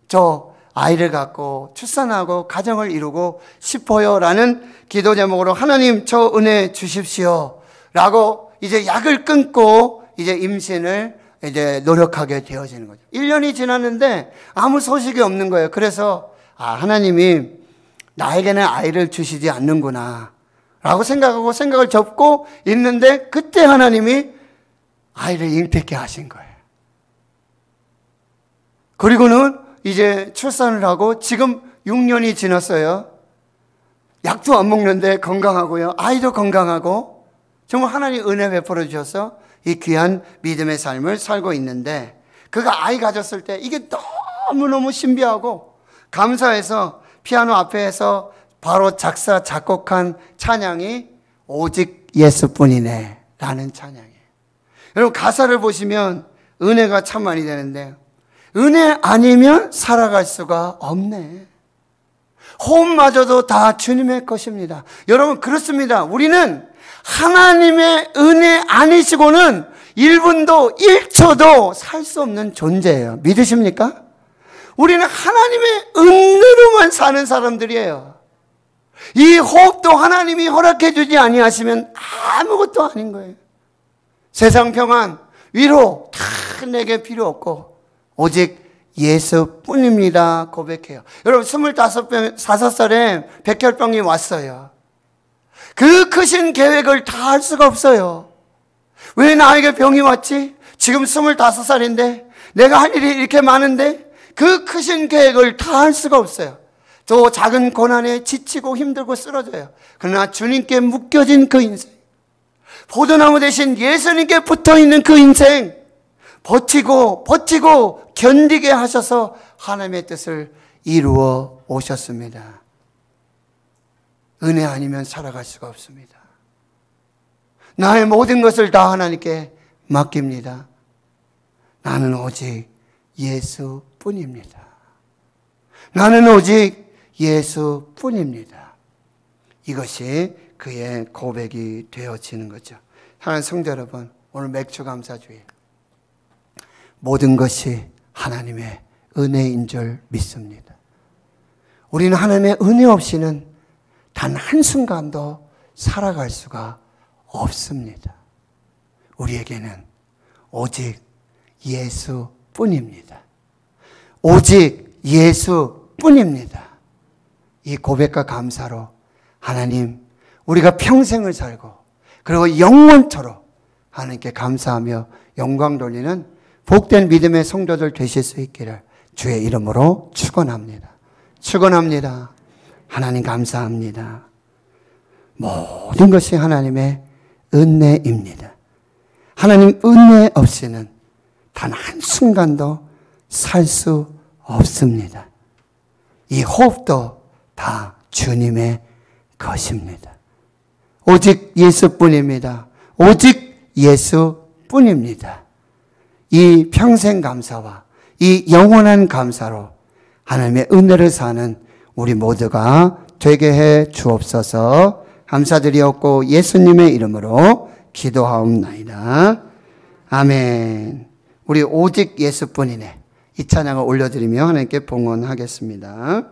저 아이를 갖고 출산하고 가정을 이루고 싶어요 라는 기도 제목으로 하나님 저 은혜 주십시오 라고 이제 약을 끊고 이제 임신을 이제 노력하게 되어지는 거죠. 1년이 지났는데 아무 소식이 없는 거예요. 그래서 하나님이 나에게는 아이를 주시지 않는구나 라고 생각하고 생각을 접고 있는데 그때 하나님이 아이를 잉태케 하신 거예요. 그리고는 이제 출산을 하고 지금 6년이 지났어요. 약도 안 먹는데 건강하고요. 아이도 건강하고 정말 하나님 은혜 베풀어 주셔서 이 귀한 믿음의 삶을 살고 있는데 그가 아이 가졌을 때 이게 너무너무 신비하고 감사해서 피아노 앞에서 바로 작사 작곡한 찬양이 오직 예수뿐이네 라는 찬양이에요. 여러분 가사를 보시면 은혜가 참 많이 되는데 은혜 아니면 살아갈 수가 없네. 호흡마저도 다 주님의 것입니다. 여러분 그렇습니다. 우리는 하나님의 은혜 아니시고는 1분도 1초도 살 수 없는 존재예요. 믿으십니까? 우리는 하나님의 은혜로만 사는 사람들이에요. 이 호흡도 하나님이 허락해 주지 아니하시면 아무것도 아닌 거예요. 세상 평안, 위로 다 내게 필요 없고 오직 예수뿐입니다 고백해요. 여러분 25살에 백혈병이 왔어요. 그 크신 계획을 다 할 수가 없어요. 왜 나에게 병이 왔지? 지금 25살인데 내가 할 일이 이렇게 많은데 그 크신 계획을 다 할 수가 없어요. 또 작은 고난에 지치고 힘들고 쓰러져요. 그러나 주님께 묶여진 그 인생, 포도나무 대신 예수님께 붙어있는 그 인생, 버티고 견디게 하셔서 하나님의 뜻을 이루어 오셨습니다. 은혜 아니면 살아갈 수가 없습니다. 나의 모든 것을 다 하나님께 맡깁니다. 나는 오직 예수뿐입니다. 나는 오직 예수뿐입니다. 이것이 그의 고백이 되어지는 거죠. 사랑하는 성도 여러분, 오늘 맥주감사주일 모든 것이 하나님의 은혜인 줄 믿습니다. 우리는 하나님의 은혜 없이는 단 한순간도 살아갈 수가 없습니다. 우리에게는 오직 예수뿐입니다. 오직 예수뿐입니다. 이 고백과 감사로 하나님, 우리가 평생을 살고 그리고 영원토록 하나님께 감사하며 영광 돌리는 복된 믿음의 성도들 되실 수 있기를 주의 이름으로 축원합니다. 축원합니다. 하나님 감사합니다. 모든 것이 하나님의 은혜입니다. 하나님 은혜 없이는 단 한순간도 살 수 없습니다. 이 호흡도 다 주님의 것입니다. 오직 예수뿐입니다. 오직 예수뿐입니다. 이 평생 감사와 이 영원한 감사로 하나님의 은혜를 사는 우리 모두가 되게 해 주옵소서. 감사드리옵고 예수님의 이름으로 기도하옵나이다. 아멘. 우리 오직 예수뿐이네. 이 찬양을 올려드리며 하나님께 봉헌하겠습니다.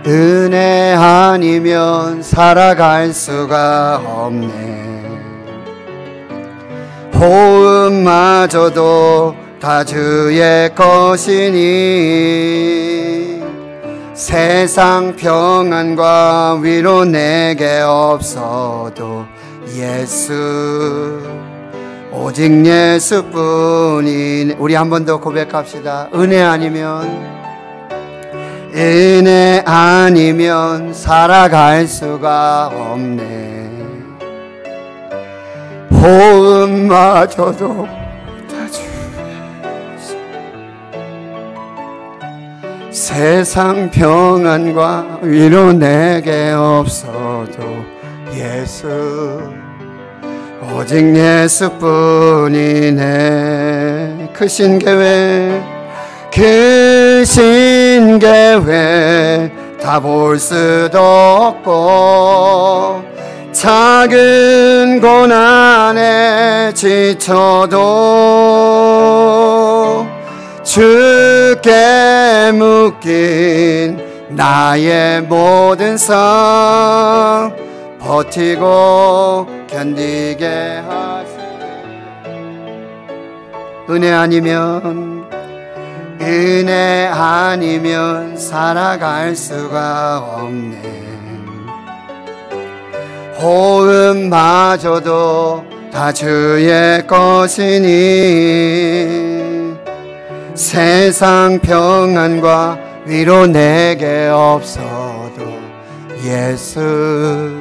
은혜 아니면 살아갈 수가 없네. 호흡마저도 다 주의 것이니 세상 평안과 위로 내게 없어도 예수 오직 예수뿐이네. 우리 한 번 더 고백합시다. 은혜 아니면 살아갈 수가 없네. 호흡마저도 다 주 세상 평안과 위로 내게 없어도 예수 오직 예수뿐이네. 크신 계획 다 볼 수도 없고 작은 고난에 지쳐도 주께 묶인 나의 모든 삶 버티고 견디게 하시네. 은혜 아니면 살아갈 수가 없네. 호흡마저도 다 주의 것이니 세상 평안과 위로 내게 없어도 예수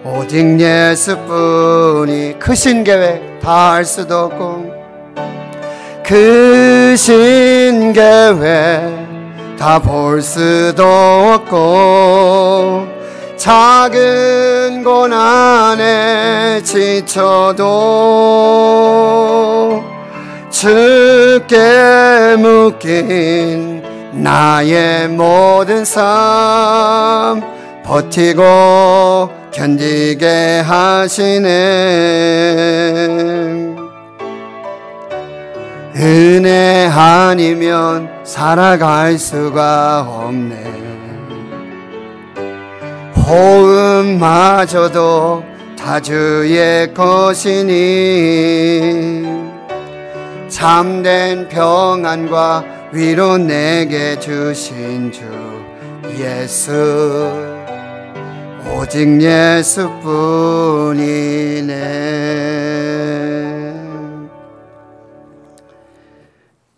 오직 예수뿐이. 크신 계획 다 알 수도 없고 크신 계획 다 볼 수도 없고 작은 고난에 지쳐도 주께 묶인 나의 모든 삶 버티고 견디게 하시네. 은혜 아니면 살아갈 수가 없네. 호흡마저도 다 주의 것이니 참된 평안과 위로 내게 주신 주 예수 오직 예수뿐이네.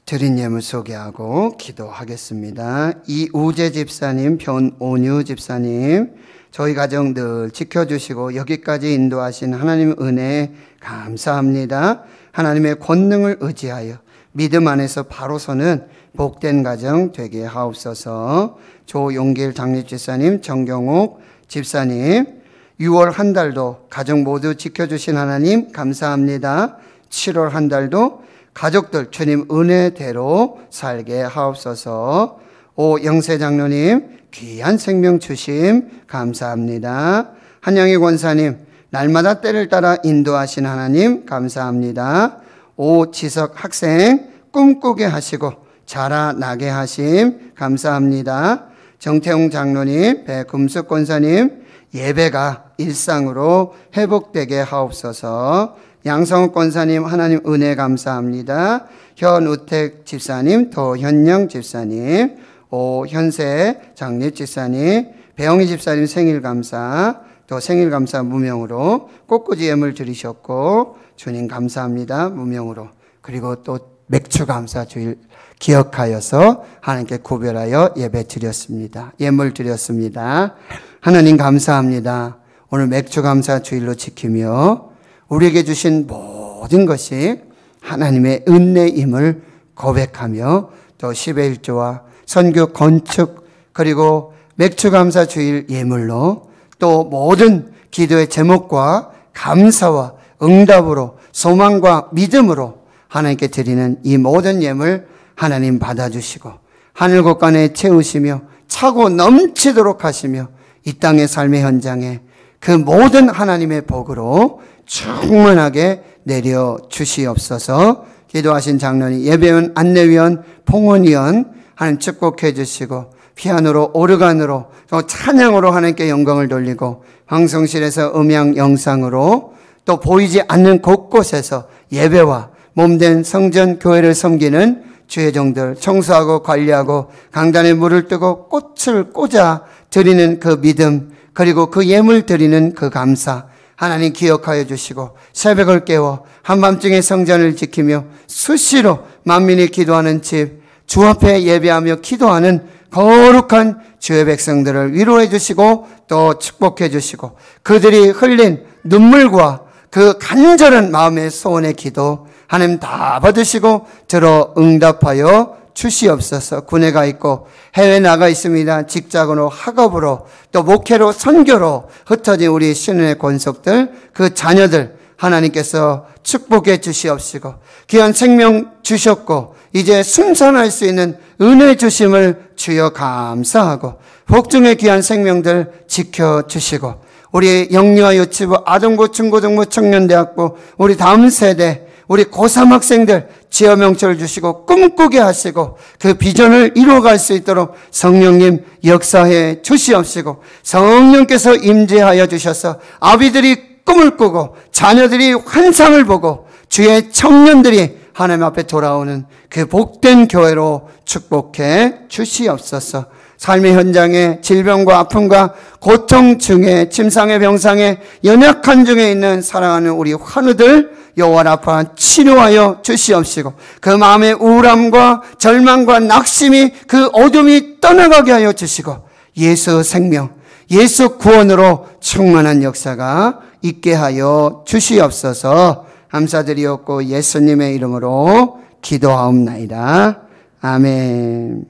드린 예물 소개하고 기도하겠습니다. 이우재 집사님, 변온유 집사님, 저희 가정 늘 지켜주시고 여기까지 인도하신 하나님 은혜에 감사합니다. 하나님의 권능을 의지하여 믿음 안에서 바로 서는 복된 가정 되게 하옵소서. 조용길 장립집사님, 정경옥 집사님, 6월 한 달도 가정 모두 지켜주신 하나님 감사합니다. 7월 한 달도 가족들 주님 은혜대로 살게 하옵소서. 오영세 장로님 귀한 생명 주심 감사합니다. 한영희 권사님 날마다 때를 따라 인도하신 하나님 감사합니다. 오지석 학생 꿈꾸게 하시고 자라나게 하심 감사합니다. 정태웅 장로님, 배금숙 권사님 예배가 일상으로 회복되게 하옵소서. 양성욱 권사님 하나님 은혜 감사합니다. 현우택 집사님, 도현영 집사님, 오현세 장립 집사님, 배영희 집사님 생일 감사, 또 생일 감사 무명으로 꽃꽂이 예물 드리셨고 주님 감사합니다. 무명으로. 그리고 또 맥주 감사 주일 기억하여서 하나님께 구별하여 예배 드렸습니다. 예물 드렸습니다. 하나님 감사합니다. 오늘 맥주 감사 주일로 지키며 우리에게 주신 모든 것이 하나님의 은혜임을 고백하며 또 10의 1조와 선교 건축 그리고 맥주감사 주일 예물로 또 모든 기도의 제목과 감사와 응답으로 소망과 믿음으로 하나님께 드리는 이 모든 예물 하나님 받아주시고 하늘 곳간에 채우시며 차고 넘치도록 하시며 이 땅의 삶의 현장에 그 모든 하나님의 복으로 충만하게 내려 주시옵소서. 기도하신 장로님, 예배원 안내위원, 봉헌위원 하나님 축복해 주시고 피아노로 오르간으로 또 찬양으로 하나님께 영광을 돌리고 방송실에서 음향 영상으로 또 보이지 않는 곳곳에서 예배와 몸된 성전 교회를 섬기는 주의 종들, 청소하고 관리하고 강단에 물을 뜨고 꽃을 꽂아 드리는 그 믿음, 그리고 그 예물 드리는 그 감사 하나님 기억하여 주시고, 새벽을 깨워 한밤중에 성전을 지키며 수시로 만민이 기도하는 집, 주 앞에 예배하며 기도하는 거룩한 주의 백성들을 위로해 주시고 또 축복해 주시고, 그들이 흘린 눈물과 그 간절한 마음의 소원의 기도 하나님 다 받으시고 들어 응답하여 주시옵소서. 군에 가 있고 해외 나가 있습니다. 직장으로, 학업으로, 또 목회로, 선교로 흩어진 우리 신은의 권속들, 그 자녀들 하나님께서 축복해 주시옵시고, 귀한 생명 주셨고 이제 순산할 수 있는 은혜 주심을 주여 감사하고, 복중의 귀한 생명들 지켜주시고, 우리 영유아 유치부, 아동부, 중고등부, 청년대학부, 우리 다음 세대, 우리 고3 학생들 지어 명철을 주시고 꿈꾸게 하시고 그 비전을 이루어갈 수 있도록 성령님 역사해 주시옵시고, 성령께서 임재하여 주셔서 아비들이 꿈을 꾸고 자녀들이 환상을 보고 주의 청년들이 하나님 앞에 돌아오는 그 복된 교회로 축복해 주시옵소서. 삶의 현장에 질병과 아픔과 고통 중에, 침상의 병상에, 연약한 중에 있는 사랑하는 우리 환우들 여호와 라파 치료하여 주시옵시고, 그 마음의 우울함과 절망과 낙심이, 그 어둠이 떠나가게 하여 주시고, 예수 생명, 예수 구원으로 충만한 역사가 있게 하여 주시옵소서. 감사드리옵고 예수님의 이름으로 기도하옵나이다. 아멘.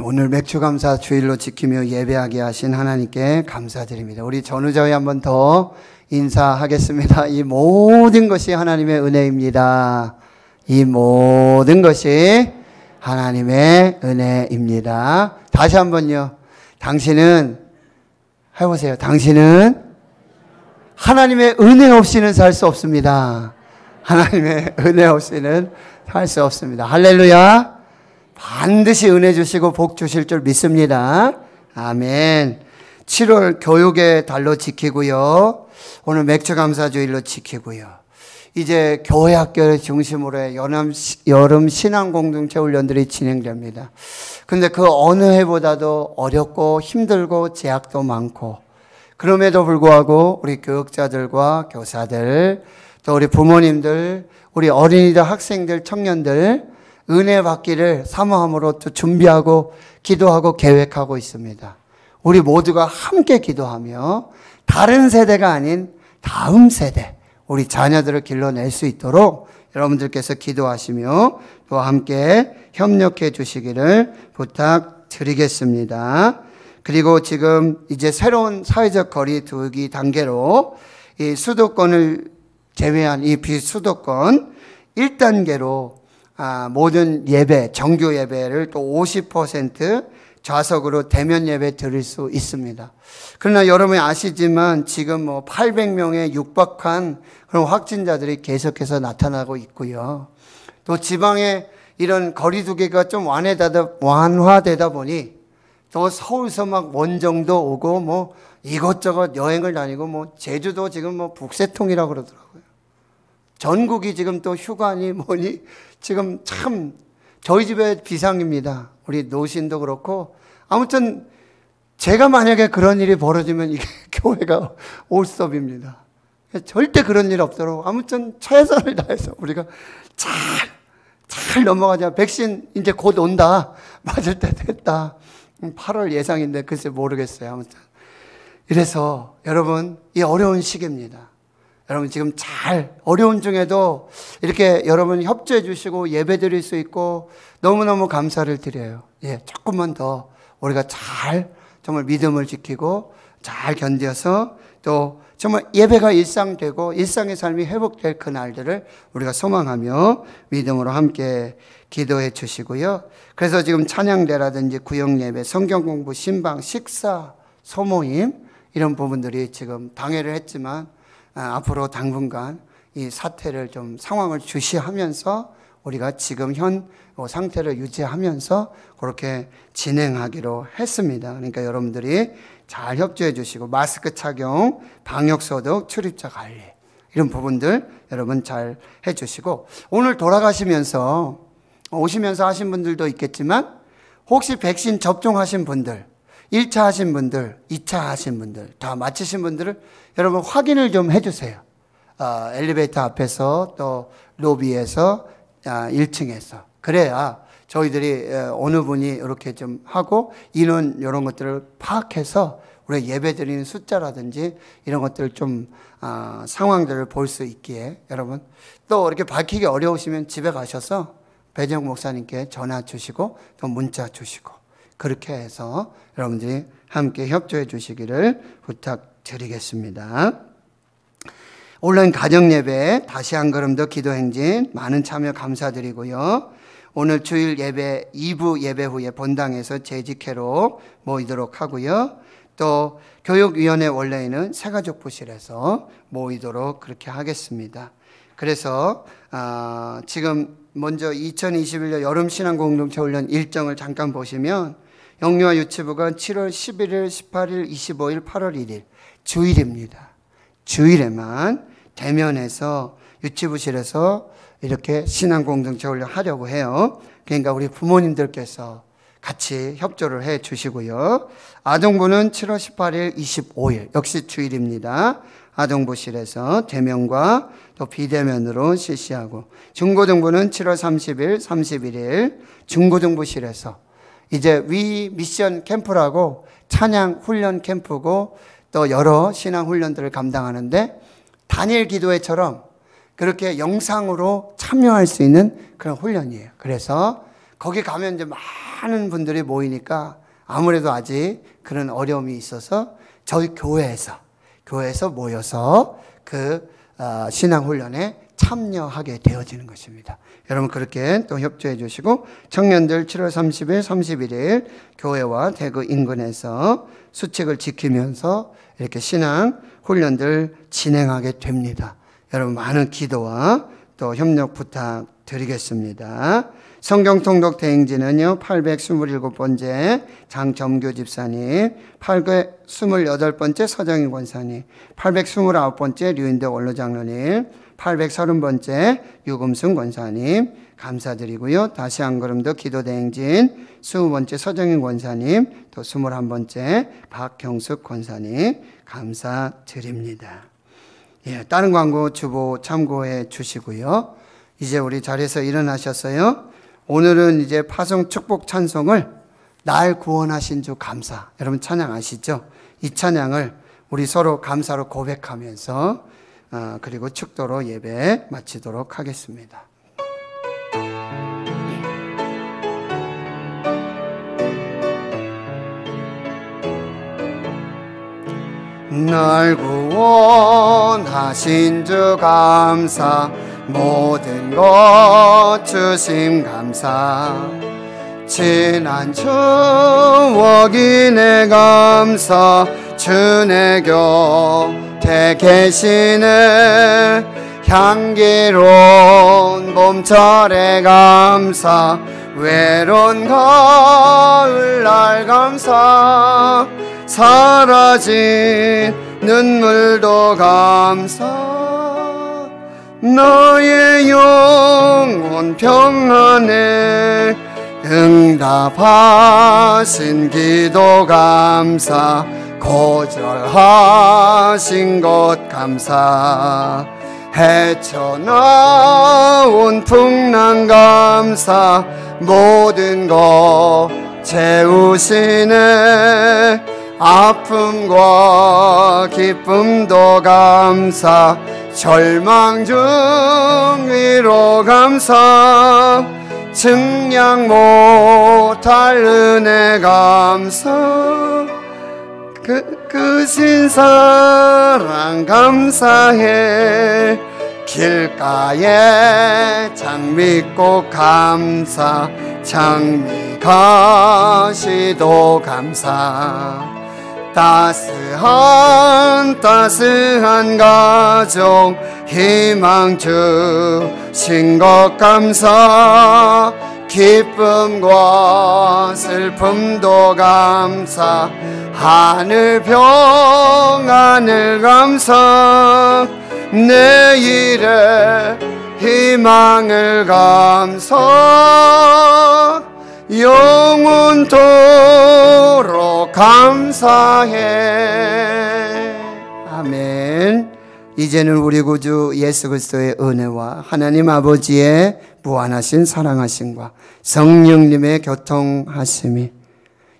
오늘 맥주감사 주일로 지키며 예배하게 하신 하나님께 감사드립니다. 우리 전우자회 한 번 더 인사하겠습니다. 이 모든 것이 하나님의 은혜입니다. 이 모든 것이 하나님의 은혜입니다. 다시 한번요. 당신은, 해보세요. 당신은 하나님의 은혜 없이는 살 수 없습니다. 하나님의 은혜 없이는 살 수 없습니다. 할렐루야. 반드시 은혜 주시고 복 주실 줄 믿습니다. 아멘. 7월 교육의 달로 지키고요. 오늘 맥주감사주일로 지키고요. 이제 교회 학교를 중심으로 해 여름 신앙공동체 훈련들이 진행됩니다. 근데 그 어느 해보다도 어렵고 힘들고 제약도 많고, 그럼에도 불구하고 우리 교육자들과 교사들, 또 우리 부모님들, 우리 어린이들, 학생들, 청년들 은혜 받기를 사모함으로 또 준비하고 기도하고 계획하고 있습니다. 우리 모두가 함께 기도하며 다른 세대가 아닌 다음 세대, 우리 자녀들을 길러낼 수 있도록 여러분들께서 기도하시며 또 함께 협력해 주시기를 부탁드리겠습니다. 그리고 지금 이제 새로운 사회적 거리 두기 단계로 이 수도권을 제외한 이 비수도권 1단계로 모든 예배, 정규 예배를 또 50% 좌석으로 대면 예배 드릴 수 있습니다. 그러나 여러분이 아시지만 지금 800명에 육박한 그런 확진자들이 계속해서 나타나고 있고요. 또 지방에 이런 거리두기가 좀 완화되다 보니 또 서울서 막 원정도 오고 이것저것 여행을 다니고 제주도 지금 북새통이라고 그러더라고요. 전국이 지금 또 휴가니 뭐니 지금 참 저희 집에 비상입니다. 우리 노신도 그렇고. 아무튼 제가 만약에 그런 일이 벌어지면 이게 교회가 올스톱입니다. 절대 그런 일 없도록 아무튼 최선을 다해서 우리가 잘 넘어가자. 백신 이제 곧 온다. 맞을 때 됐다. 8월 예상인데 글쎄 모르겠어요. 아무튼 이래서 여러분 이 어려운 시기입니다. 여러분 지금 잘 어려운 중에도 이렇게 여러분 협조해 주시고 예배 드릴 수 있고 너무너무 감사를 드려요. 조금만 더 우리가 잘 정말 믿음을 지키고 잘 견뎌서 또 정말 예배가 일상되고 일상의 삶이 회복될 그날들을 우리가 소망하며 믿음으로 함께 기도해 주시고요. 그래서 지금 찬양대라든지 구역예배, 성경공부, 신방, 식사, 소모임 이런 부분들이 지금 방해를 했지만 앞으로 당분간 이 사태를 좀 상황을 주시하면서 우리가 지금 현 상태를 유지하면서 그렇게 진행하기로 했습니다. 그러니까 여러분들이 잘 협조해 주시고 마스크 착용, 방역소독, 출입자 관리 이런 부분들 여러분 잘 해주시고 오늘 돌아가시면서 오시면서 하신 분들도 있겠지만 혹시 백신 접종하신 분들 1차 하신 분들, 2차 하신 분들 다 마치신 분들을 여러분 확인을 좀 해주세요. 엘리베이터 앞에서 또 로비에서 1층에서 그래야 저희들이 어느 분이 이렇게 좀 하고 인원 이런 것들을 파악해서 우리가 예배 드리는 숫자라든지 이런 것들을 좀 상황들을 볼 수 있기에 여러분 또 이렇게 밝히기 어려우시면 집에 가셔서 배정 목사님께 전화 주시고 또 문자 주시고 그렇게 해서 여러분들이 함께 협조해 주시기를 부탁드리겠습니다. 온라인 가정예배 다시 한 걸음 더 기도행진 많은 참여 감사드리고요. 오늘 주일 예배 2부 예배 후에 본당에서 재직회로 모이도록 하고요. 또 교육위원회 원래는 새가족부실에서 모이도록 그렇게 하겠습니다. 그래서 지금 먼저 2021년 여름신앙공동체 훈련 일정을 잠깐 보시면 영유아 유치부가 7월 11일, 18일, 25일, 8월 1일 주일입니다. 주일에만 대면에서 유치부실에서 이렇게 신앙공동체 훈련 하려고 해요. 그러니까 우리 부모님들께서 같이 협조를 해 주시고요. 아동부는 7월 18일, 25일 역시 주일입니다. 아동부실에서 대면과 또 비대면으로 실시하고 중고등부는 7월 30일, 31일 중고등부실에서 이제 위 미션 캠프라고 찬양 훈련 캠프고 또 여러 신앙 훈련들을 감당하는데 단일 기도회처럼 그렇게 영상으로 참여할 수 있는 그런 훈련이에요. 그래서 거기 가면 이제 많은 분들이 모이니까 아무래도 아직 그런 어려움이 있어서 저희 교회에서 모여서 그 신앙 훈련에 참여하게 되어지는 것입니다. 여러분 그렇게 또 협조해 주시고 청년들 7월 30일, 31일 교회와 대구 인근에서 수칙을 지키면서 이렇게 신앙 훈련들 진행하게 됩니다. 여러분 많은 기도와 또 협력 부탁드리겠습니다. 성경통독 대행진은요 827번째 장점교 집사님, 828번째 서정인 권사님, 829번째 류인대 원로장로님, 830번째 유금승 권사님 감사드리고요. 다시 한 걸음 더 기도 대행진 20번째 서정인 권사님, 또 21번째 박경숙 권사님 감사드립니다. 예, 다른 광고 주보 참고해 주시고요. 이제 우리 자리에서 일어나셨어요. 오늘은 이제 파송 축복 찬송을 날 구원하신 주 감사. 여러분 찬양 아시죠? 이 찬양을 우리 서로 감사로 고백하면서 그리고 축도로 예배 마치도록 하겠습니다. 날 구원하신 주 감사, 모든 것 주심 감사, 지난 추억이 내 감사, 주 내 곁에 계시네. 향기로운 봄철의 감사, 외로운 가을날 감사, 사라진 눈물도 감사, 너의 영혼 평안에 응답하신 기도 감사, 거절하신 것 감사, 헤쳐나온 풍랑 감사, 모든 것 채우시네. 아픔과 기쁨도 감사, 절망 중 위로 감사, 증량 못할 은혜 감사, 크신 사랑 감사해. 길가에 장미꽃 감사, 장미가시도 감사, 따스한 가족 희망 주신 것 감사, 기쁨과 슬픔도 감사, 하늘 평안을 감사, 내일의 희망을 감사, 영원토록 감사해. 아멘. 이제는 우리 구주 예수 그리스도의 은혜와 하나님 아버지의 무한하신 사랑하심과 성령님의 교통하심이,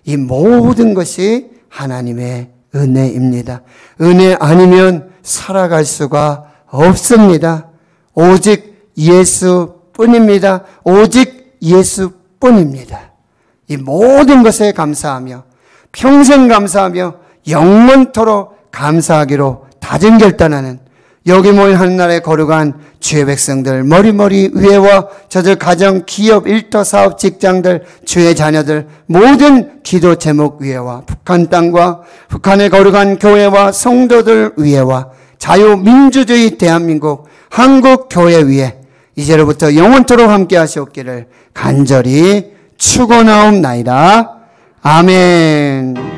이 모든 것이 하나님의 은혜입니다. 은혜 아니면 살아갈 수가 없습니다. 오직 예수뿐입니다. 오직 예수뿐입니다. 이 모든 것에 감사하며 평생 감사하며 영원토록 감사하기로 다짐 결단하는 여기 모인 하늘나라의 거룩한 주의 백성들, 머리머리 위에와 저들 가정, 기업, 일터, 사업, 직장들, 주의 자녀들, 모든 기도 제목 위에와 북한 땅과 북한의 거룩한 교회와 성도들 위에와 자유민주주의 대한민국 한국 교회 위에 이제로부터 영원토록 함께 하시옵기를 간절히 축원하옵나이다. 아멘.